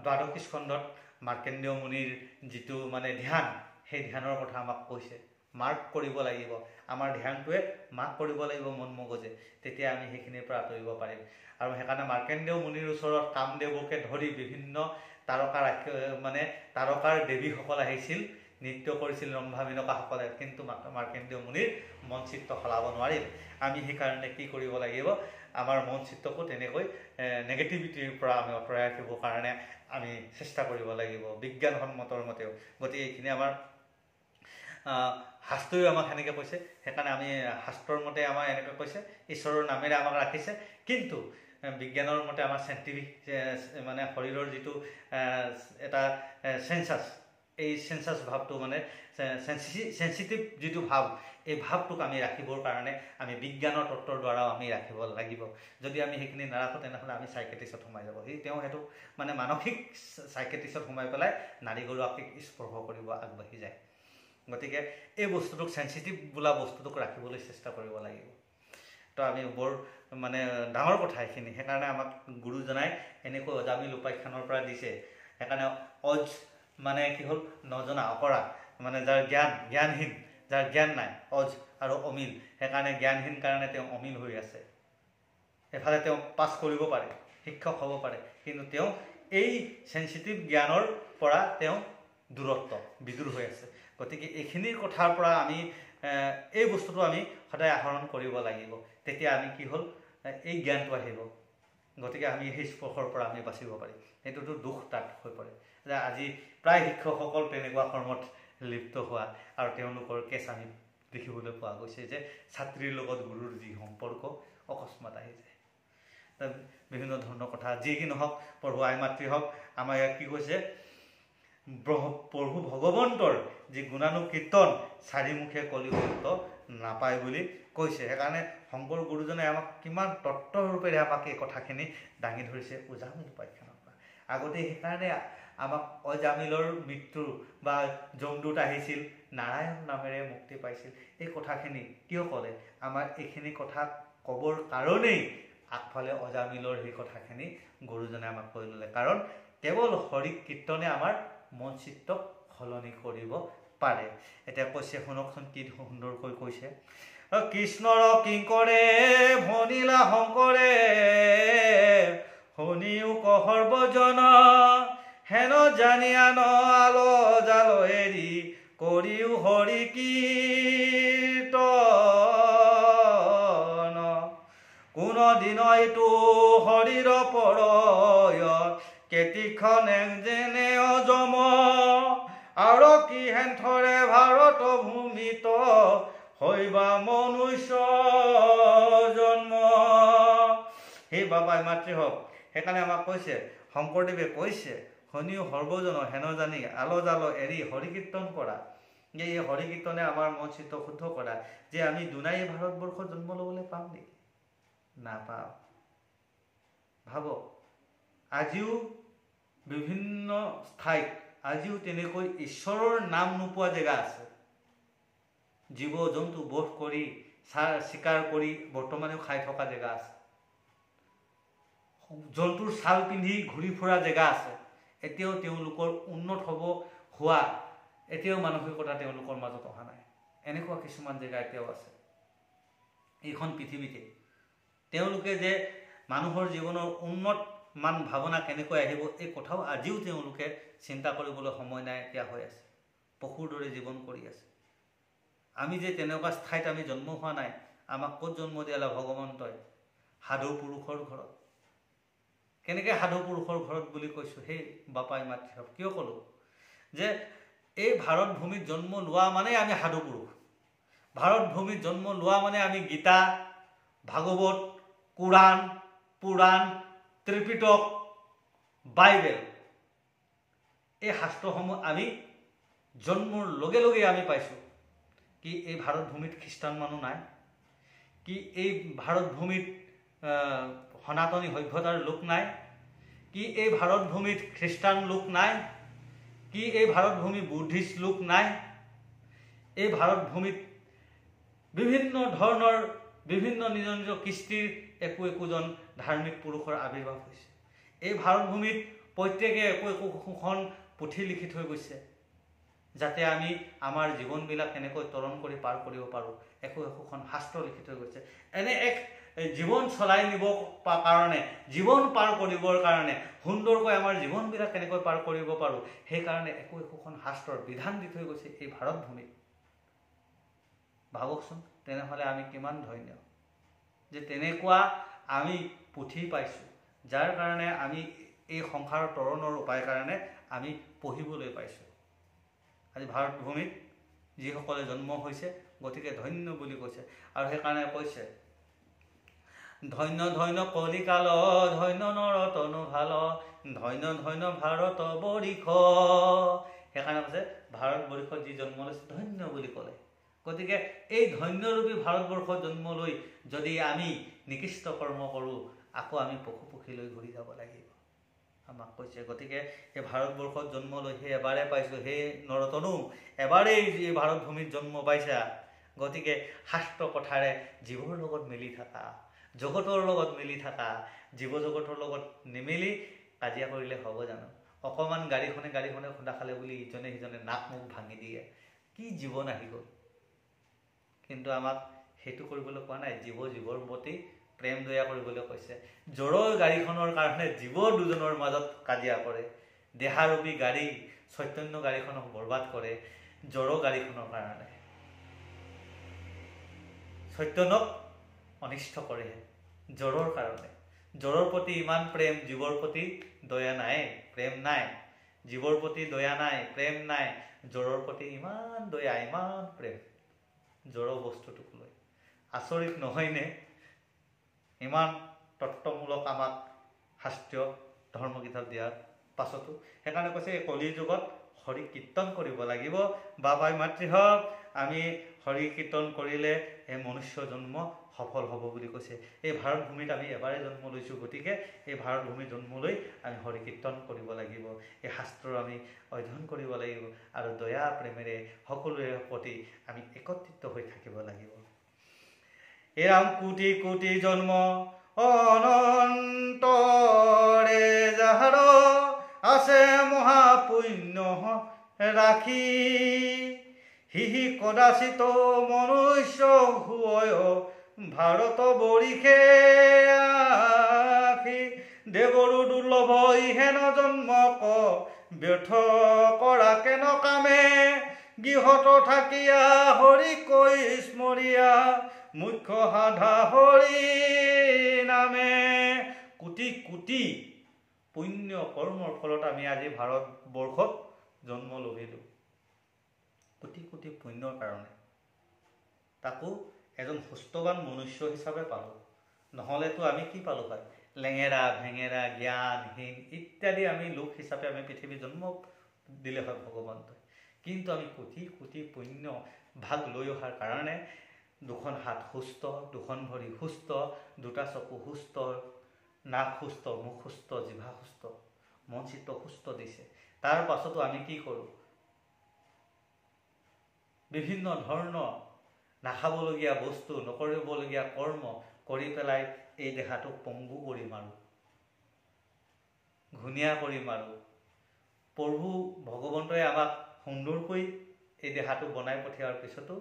দ্বাদশ স্কন্ধত মাৰ্কেন্দ্ৰীয় মুনিৰ যিটো মানে ধ্যান, সেই ধ্যানৰ কথা আমাক কৈছে। মাৰ্ক কৰিব লাগিব, আমাৰ ধ্যানটোৱে মাৰ্ক কৰিব লাগিব মন মগজে, তেতিয়া আমি সেইখিনিৰ পৰা আঁতৰিব পাৰিম। আৰু সেইকাৰণে মাৰ্কেন্দ্ৰীয় মুনিৰ ওচৰত কামদেৱকে ধৰি বিভিন্ন তাৰকাৰ দেৱীসকল আহিছিল, নৃত্য কৰিছিল ৰম্ভা মেনকাসকলে, কিন্তু মাৰ্কেন্দ্ৰীয় মুনিৰ মন চিত্ত সলাব নোৱাৰিল। আমি সেইকাৰণে কি কৰিব লাগিব, আমাৰ মন চিত্তকো তেনেকৈ নেগেটিভিটিৰ পৰা আমি আঁতৰাই ৰাখিবৰ কাৰণে আমি চেষ্টা কৰিব লাগিব বিজ্ঞানসন্মতৰ মতেও। গতিকে এইখিনি আমাৰ শাস্ত্ৰও আমাক সেনেকৈ কৈছে। সেইকাৰণে আমি শাস্ত্ৰৰ মতে আমাৰ এনেকৈ কৈছে, ঈশ্বৰৰ নামেৰে আমাক ৰাখিছে, কিন্তু বিজ্ঞানৰ মতে আমাৰ চাইণ্টিফিক মানে শৰীৰৰ যিটো এটা চেঞ্চাছ, এই চেঞ্চাছ ভাৱটো মানে চেঞ্চিটিভ যিটো ভাৱ, এই ভাৱটোক আমি ৰাখিবৰ কাৰণে আমি বিজ্ঞানৰ তত্ত্বৰ দ্বাৰাও আমি ৰাখিব লাগিব। যদি আমি সেইখিনি নাৰাখোঁ, তেনেহ'লে আমি চাইকেট্ৰিষ্টত সোমাই যাব। তেওঁ সেইটো মানে মানসিক চাইকেট্ৰিষ্টত সোমাই পেলাই নাৰী গৰাকীক স্পৰ্শ কৰিব আগবাঢ়ি যায়। গতিকে এই বস্তুটোক চেঞ্চিটিভ বোলা বস্তুটোক ৰাখিবলৈ চেষ্টা কৰিব লাগিব। তো আমি বৰ মানে ডাঙৰ কথা এইখিনি। সেইকাৰণে আমাক গুৰুজনাই এনেকৈ অজামিল উপাখ্যানৰ পৰা দিছে। সেইকাৰণে মানে কি হ'ল, নজনা অকৰা, মানে যাৰ জ্ঞানহীন, যাৰ জ্ঞান নাই, আৰু অমিল। সেইকাৰণে জ্ঞানহীন কাৰণে তেওঁ অমিল হৈ আছে। এফালে তেওঁ পাছ কৰিব পাৰে, শিক্ষক হ'ব পাৰে, কিন্তু তেওঁ এই চেঞ্চিটিভ জ্ঞানৰ পৰা তেওঁ বিদূৰ হৈ আছে। গতিকে এইখিনিৰ কথাৰ পৰা আমি এই বস্তুটো আমি সদায় আহৰণ কৰিব লাগিব। তেতিয়া আমি কি হ'ল, এই জ্ঞানটো আহিব। গতিকে আমি সেই স্পৰ্শৰ পৰা আমি বাচিব পাৰিম। সেইটোতো দুখ তাত হৈ পৰে যে আজি প্ৰায় শিক্ষকসকল তেনেকুৱা কৰ্মত লিপ্ত হোৱা, আৰু তেওঁলোকৰ কেছ আমি দেখিবলৈ পোৱা গৈছে যে ছাত্ৰীৰ লগত গুৰুৰ যি সম্পৰ্ক অকস্মাত আহি যায়। বিভিন্ন ধৰণৰ কথা যি কি নহওক, প্ৰভু আই মাতৃ হওক, আমাৰ ইয়াত কি কৈছে, প্ৰভু ভগৱন্তৰ যি গুণানুকীৰ্তন চাৰিমুখে কলিকীৰ্ত নাপায় বুলি কৈছে। সেইকাৰণে শংকৰ গুৰুজনে আমাক কিমান তত্ত্বৰূপেৰে আমাক এই কথাখিনি দাঙি ধৰিছে অজামিল উপাখ্যানৰ পৰা। আগতে সেইকাৰণে আমাক অজামিলৰ মৃত্যু বা যমদূত আহিছিল, নাৰায়ণ নামেৰে মুক্তি পাইছিল, এই কথাখিনি কিয় ক'লে, আমাৰ এইখিনি কথা ক'বৰ কাৰণেই আগফালে অজামিলৰ সেই কথাখিনি গুৰুজনে আমাক কৈ ল'লে। কাৰণ কেৱল হৰি কীৰ্তনে আমাৰ মন চিত্তক সলনি কৰিব পাৰে। এতিয়া কৈছে শুনকচোন কি সুন্দৰকৈ কৈছে। কৃষ্ণৰ কিংকৰে ভনিলা শংকৰে শুনিও সৰ্বজন হেন জানিয়া ন আলো জালো এৰি কৰিও হৰি কীৰ্তন কোন দিন এইটো হৰিৰ পৰয় কেতিখন যেনে অজম আৰু কি হেনথৰে ভাৰত ভূমিত হইবা মনুষ্য জন্ম। সেই বাবাই মাতৃ হওক। সেইকাৰণে আমাক কৈছে, শংকৰদেৱে কৈছে শুনিও সৰ্বজন হেন জানি আলো জালো এৰি হৰি কীৰ্তন কৰা। যে এই হৰি কীৰ্তনে আমাৰ মন চিত্ত শুদ্ধ কৰা। যে আমি দুনাই ভাৰতবৰ্ষত জন্ম ল'বলৈ পাম নেকি? নাপাওঁ। ভাবক, আজিও বিভিন্ন ঠাইত আজিও তেনেকৈ ঈশ্বৰৰ নাম নোপোৱা জেগা আছে। জীৱ জন্তু বধ কৰি চিকাৰ কৰি বৰ্তমানেও খাই থকা জেগা আছে। জন্তুৰ ছাল পিন্ধি ঘূৰি ফুৰা জেগা আছে। এতিয়াও তেওঁলোকৰ উন্নত হোৱা এতিয়াও মানসিকতা তেওঁলোকৰ মাজত অহা নাই। এনেকুৱা কিছুমান জেগা এতিয়াও আছে এইখন পৃথিৱীতে। তেওঁলোকে যে মানুহৰ জীৱনৰ উন্নত মান ভাৱনা কেনেকৈ আহিব এই কথাও আজিও তেওঁলোকে চিন্তা কৰিবলৈ সময় নাইকিয়া হৈ আছে। পশুৰ দৰে জীৱন কৰি আছে। আমি যে তেনেকুৱা ঠাইত আমি জন্ম হোৱা নাই। আমাক ক'ত জন্ম দিয়ালে ভগৱন্তই? সাধু পুৰুষৰ ঘৰত। কেনেকৈ সাধু পুৰুষৰ ঘৰত বুলি কৈছোঁ সেই বাপাই মাতৃহক? কিয় ক'লোঁ যে এই ভাৰত ভূমিত জন্ম লোৱা মানে আমি সাধু পুৰুষ। ভাৰত ভূমিত জন্ম লোৱা মানে আমি গীতা, ভাগৱত, কোৰাণ, পুৰাণ, ত্ৰিপিটক, বাইবেল এই শাস্ত্ৰসমূহ আমি জন্মৰ লগে লগে আমি পাইছোঁ। কি এই ভাৰত ভূমিত খ্ৰীষ্টান মানুহ নাই? কি এই ভাৰত ভূমিত সনাতনী সভ্যতাৰ লোক নাই? কি এই ভাৰত ভূমিত খ্ৰীষ্টান লোক নাই? কি এই ভাৰত ভূমিত বুদ্ধিষ্ট লোক নাই? এই ভাৰত ভূমিত বিভিন্ন ধৰণৰ বিভিন্ন নিজৰ নিজৰ কৃষ্টিৰ একোজন ধাৰ্মিক পুৰুষৰ আৱিৰ্ভাৱ হৈছে। এই ভাৰত ভূমিত প্ৰত্যেকে একোখন পুথি লিখি থৈ গৈছে যাতে আমি আমাৰ জীৱনবিলাক কেনেকৈ তৰণ কৰি পাৰ কৰিব পাৰোঁ। একোখন শাস্ত্ৰ লিখি থৈ গৈছে। এনে এক জীৱন চলাই নিব কাৰণে, জীৱন পাৰ কৰিবৰ কাৰণে, সুন্দৰকৈ আমাৰ জীৱনবিলাক কেনেকৈ পাৰ কৰিব পাৰোঁ সেইকাৰণে একোখন শাস্ত্ৰৰ বিধান দি থৈ গৈছে এই ভাৰত ভূমিত। ভাবকচোন, তেনেহ'লে আমি কিমান ধন্য যে তেনেকুৱা আমি পুথি পাইছোঁ, যাৰ কাৰণে আমি এই সংসাৰৰ তৰণৰ উপায় কাৰণে আমি পঢ়িবলৈ পাইছোঁ। আজি ভাৰত ভূমিত যিসকলে জন্ম হৈছে গতিকে ধন্য বুলি কৈছে। আৰু সেইকাৰণে কৈছে ধন্য ধন্য কলিকাল ধন্য নৰতনু ভাল ধন্য ধন্য ভাৰত বৰিষ। সেইকাৰণে কৈছে ভাৰতবৰ্ষত যি জন্ম লৈছে ধন্য বুলি ক'লে। গতিকে এই ধন্যৰূপী ভাৰতবৰ্ষত জন্ম লৈ যদি আমি নিকৃষ্ট কৰ্ম কৰোঁ আকৌ আমি পশু পক্ষীলৈ ঘূৰি যাব লাগিব। আমাক কৈছে গতিকে এই ভাৰতবৰ্ষত জন্ম লৈ সেই এবাৰে পাইছোঁ, সেই নৰতনু এবাৰেই এই ভাৰত ভূমিত জন্ম পাইছা। গতিকে শাস্ত্ৰ কথাৰে জীৱৰ লগত মিলি থাকা, জগতৰ লগত মিলি থাকা। জীৱ জগতৰ লগত নিমিলি কাজিয়া কৰিলে হ'ব জানো? অকণমান গাড়ীখনে খুন্দা খালে বুলি ইজনে সিজনে নাক মুখ ভাঙি দিয়ে। কি জীৱন আহি গ'ল? কিন্তু আমাক সেইটো কৰিবলৈ কোৱা নাই। জীৱৰ প্ৰতি প্ৰেম দয়া কৰিবলৈ কৈছে। জোৰৰ গাড়ীখনৰ কাৰণে জীৱ দুজনৰ মাজত কাজিয়া কৰে। দেহাৰূপী গাড়ী চৈতন্য গাড়ীখনক বৰবাদ কৰে জড় গাড়ীখনৰ কাৰণে। চৈতন্যক অনিষ্ট কৰে জড়ৰ কাৰণে। জড়ৰ প্ৰতি ইমান প্ৰেম, জীৱৰ প্ৰতি দয়া নাই, প্ৰেম নাই। জীৱৰ প্ৰতি দয়া নাই, প্ৰেম নাই। জড়ৰ প্ৰতি ইমান দয়া, ইমান প্ৰেম জড় বস্তুটোক লৈ। আচৰিত নহয়নে? ইমান তত্ত্বমূলক আমাক শাস্ত্ৰীয় ধৰ্মকিতাপ দিয়াৰ পাছতো। সেইকাৰণে কৈছে এই কলিৰ যুগত হৰি কীৰ্তন কৰিব লাগিব। বাবাই মাতৃহক আমি হৰি কীৰ্তন কৰিলে এই মনুষ্য জন্ম সফল হ'ব বুলি কৈছে। এই ভাৰত ভূমিত আমি এবাৰে জন্ম লৈছোঁ, গতিকে এই ভাৰত ভূমিত জন্ম লৈ আমি হৰি কীৰ্তন কৰিব লাগিব। এই শাস্ত্ৰ আমি অধ্যয়ন কৰিব লাগিব আৰু দয়া প্ৰেমেৰে সকলোৰে প্ৰতি আমি একত্ৰিত হৈ থাকিব লাগিব। এৰাম কোটি কোটি জন্ম অনন্তৰে যাহাৰ আছে মহাপুণ্য ৰাখি হিহি কদাচিত মনুষ্য হুয় ভাৰত বৰিষে আখি দেৱৰো দুৰ্লভ ইহেন জন্ম ক ব্যৰ্থ কৰা কেন কামে গৃহত থাকিয়া হৰি কৈ স্মৰীয়া মুখ্য সাধা হৰি নামে। কোটি কোটি পুণ্য কৰ্মৰ ফলত আমি আজি ভাৰতবৰ্ষত জন্ম লভিলোঁ। কোটি কোটি পুণ্যৰ কাৰণে তাকো এজন সুস্থবান মনুষ্য হিচাপে পালোঁ। নহ'লেতো আমি কি পালোঁ হয়? লেঙেৰা ভেঙেৰা জ্ঞানহীন ইত্যাদি আমি লোক হিচাপে আমি পৃথিৱীত জন্ম দিলে হয় ভগৱন্তই। কিন্তু আমি কোটি কোটি পুণ্য ভাগ লৈ অহাৰ কাৰণে দুখন হাত সুস্থ, দুখন ভৰি সুস্থ, দুটা চকু সুস্থ, নাক সুস্থ, মুখ সুস্থ, জিভা সুস্থ, মন চিত্ত সুস্থ দিছে। তাৰ পাছতো আমি কি কৰোঁ? বিভিন্ন ধৰণৰ নাখাবলগীয়া বস্তু, নকৰিবলগীয়া কৰ্ম কৰি পেলাই এই দেহাটোক পংগু কৰি মাৰোঁ, ঘূণীয়া কৰি মাৰোঁ। প্ৰভু ভগৱন্তই আমাক সুন্দৰকৈ এই দেহাটো বনাই পঠিওৱাৰ পিছতো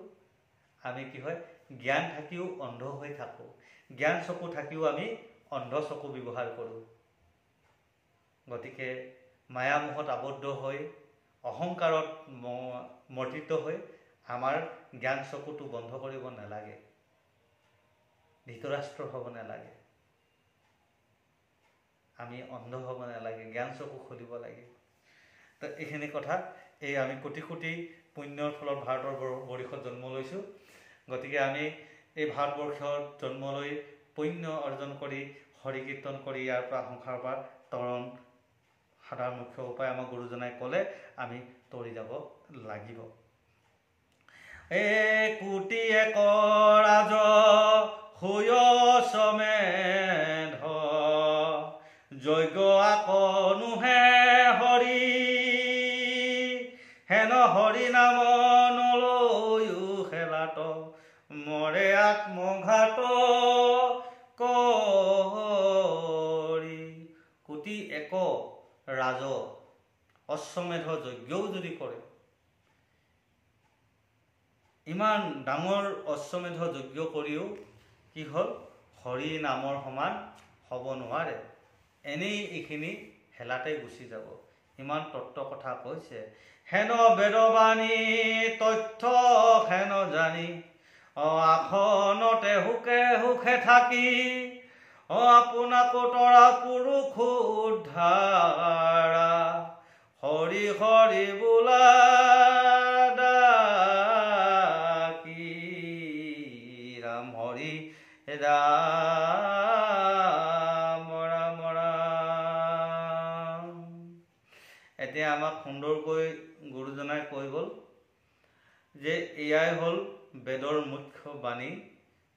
আমি কি হয়? জ্ঞান থাকিও অন্ধ হৈ থাকোঁ। জ্ঞান চকু থাকিও আমি অন্ধ চকু ব্যৱহাৰ কৰোঁ। গতিকে মায়ামোহত আবদ্ধ হৈ অহংকাৰত মৰ্তিত হৈ আমাৰ জ্ঞান চকুটো বন্ধ কৰিব নালাগে, ধৃতৰাষ্ট্ৰ হ'ব নালাগে, আমি অন্ধ হ'ব নালাগে, জ্ঞান চকু খুলিব লাগে। তো এইখিনি কথা, এই আমি কোটি কোটি পুণ্যৰ ফলত ভাৰতৰ বৰ্ষত জন্ম লৈছোঁ। গতিকে আমি এই ভাৰতবৰ্ষত জন্ম লৈ পুণ্য অৰ্জন কৰি হৰি কীৰ্তন কৰি ইয়াৰ পৰা সংসাৰৰ পৰা তৰণ সাধাৰণ মুখ্য উপায় আমাক গুৰুজনাই ক'লে আমি তৰি যাব লাগিব। কোটি এক ৰাজ হৈ সমেধ যজ্ঞ আকনুহে হৰি হেন হৰি নাম নলৈও খেলাত মৰে আত্মঘাত কৰি। কোটি এক ৰাজ অশ্বমেধ যজ্ঞও যদি কৰে, ইমান ডাঙৰ অশ্বমেধ যজ্ঞ কৰিও কি হ'ল? হৰি নামৰ সমান হ'ব নোৱাৰে। এনেই এইখিনি হেলাতে গুচি যাব। ইমান তত্ত্ব কথা কৈছে। হেন বেদবাণী তথ্য হেন জানি আসনতে সুখে সুখে থাকি আপোনাকো তৰা পুৰুষ উদ্ধাৰা হৰি হৰি বোলা ৰাম ৰাম ৰাম। এতিয়া আমাক সুন্দৰকৈ গুৰুজনাই কৈ গ'ল যে এয়াই হ'ল বেদৰ মুখ্য বাণী।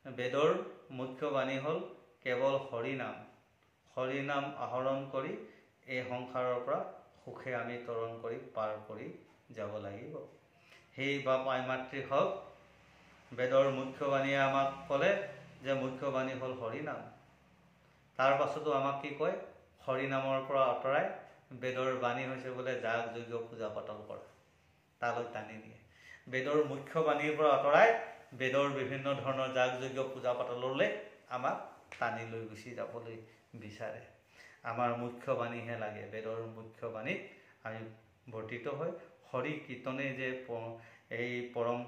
বেদৰ মুখ্য বাণী হ'ল কেৱল হৰিনাম। হৰিনাম আহৰণ কৰি এই সংসাৰৰ পৰা সুখে আমি তৰণ কৰি পাৰ কৰি যাব লাগিব। সেই বাপ আই মাতৃ হওক, বেদৰ মুখ্য বাণীয়ে আমাক ক'লে যে মুখ্য বাণী হ'ল হৰিনাম। তাৰ পাছতো আমাক কি কয়? হৰিনামৰ পৰা আঁতৰাই বেদৰ বাণী হৈছে বোলে যাগ যজ্ঞ পূজা পাতল কৰা, তালৈ টানি নিয়ে। বেদৰ মুখ্য বাণীৰ পৰা আঁতৰাই বেদৰ বিভিন্ন ধৰণৰ যাগ যজ্ঞ পূজা পাতললৈ আমাক টানি লৈ গুচি যাবলৈ বিচাৰে। আমাৰ মুখ্য বাণীহে লাগে। বেদৰ মুখ্য বাণীত আমি বৰ্তিত হৈ হৰি কীৰ্তনে যে এই পৰম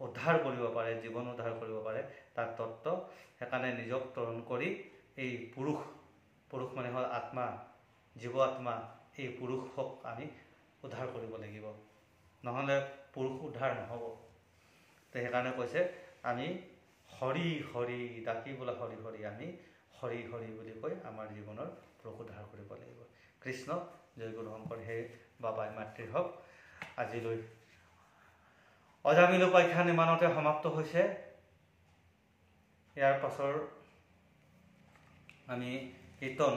উদ্ধাৰ কৰিব পাৰে, জীৱন উদ্ধাৰ কৰিব পাৰে তাৰ তত্ত্ব। সেইকাৰণে নিজক তৰণ কৰি এই পুৰুষ মানে হ'ল আত্মা, জীৱ আত্মা, এই পুৰুষক আমি উদ্ধাৰ কৰিব লাগিব, নহ'লে পুৰুষ উদ্ধাৰ নহ'ব। তো সেইকাৰণে কৈছে আমি হৰি হৰি ডাকি বোলা হৰি হৰি, আমি হৰি হৰি বুলি কৈ আমাৰ জীৱনৰ পুৰুষ উদ্ধাৰ কৰিব লাগিব। কৃষ্ণ জয় গুৰু শংকৰ। হে বাবাই মাতৃ হওক। আজিলৈ অজামিল উপাখ্যান ইমানতে সমাপ্ত হৈছে। ইয়াৰ পাছৰ আমি কীৰ্তন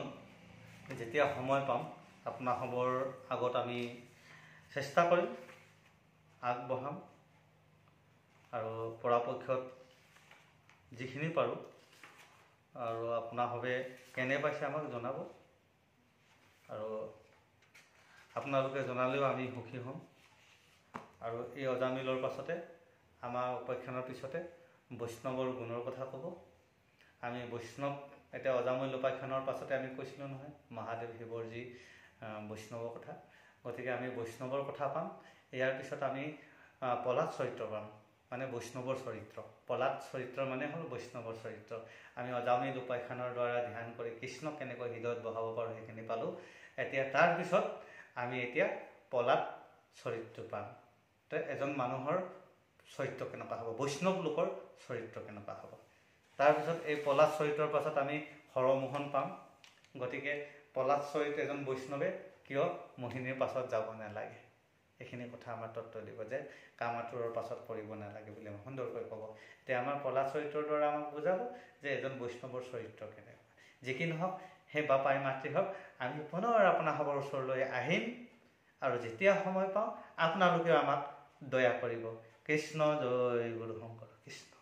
যেতিয়া সময় পাম আপোনাসৱৰ আগত আমি চেষ্টা কৰিম, আগবঢ়াম, আৰু পৰাপক্ষত যিখিনি পাৰোঁ আৰু আপোনাসৱে কেনে পাইছে আমাক জনাব, আৰু আপোনালোকে জনালেও আমি সুখী হ'ম। আৰু এই অজামিলৰ পাছতে আমাৰ উপাখ্যানৰ পিছতে বৈষ্ণৱৰ গুণৰ কথা ক'ব। আমি বৈষ্ণৱ এতিয়া অজামিল উপাখ্যানৰ পাছতে আমি কৈছিলোঁ নহয় মহাদেৱ শিৱৰ যি বৈষ্ণৱৰ কথা, গতিকে আমি বৈষ্ণৱৰ কথা পাম। ইয়াৰ পিছত আমি পলাশ চৰিত্ৰ পাম, মানে বৈষ্ণৱৰ চৰিত্ৰ। পলাশ চৰিত্ৰ মানে হ'ল বৈষ্ণৱৰ চৰিত্ৰ। আমি অজামিল উপাখ্যানৰ দ্বাৰা ধ্যান কৰি কৃষ্ণক কেনেকৈ হৃদয়ত বহাব পাৰোঁ সেইখিনি পালোঁ। এতিয়া তাৰপিছত আমি এতিয়া পলাশ চৰিত্ৰ পাম। তো এজন মানুহৰ চৰিত্ৰ কেনেকুৱা হ'ব, বৈষ্ণৱ লোকৰ চৰিত্ৰ কেনেকুৱা হ'ব। তাৰপিছত এই পলাশ চৰিত্ৰৰ পাছত আমি হৰমোহন পাম। গতিকে পলাশ চৰিত্ৰ এজন বৈষ্ণৱে কিয় মোহিনীৰ পাছত যাব নালাগে, এইখিনি কথা আমাৰ তত্ত্ব দিব যে কামাতুৰৰ পাছত পৰিব নালাগে বুলি আমাক সুন্দৰকৈ ক'ব। এতিয়া আমাৰ পলাশ চৰিত্ৰৰ দ্বাৰা আমাক বুজাব যে এজন বৈষ্ণৱৰ চৰিত্ৰ কেনেকুৱা। যি কি নহওক, সেই বাপাই মাতৃ হওক, আমি পুনৰ আপোনালোকৰ ওচৰলৈ আহিম আৰু যেতিয়া সময় পাওঁ আপোনালোকেও আমাক দয়া কৰিব। কৃষ্ণ জয় গুৰু শংকৰ কৃষ্ণ।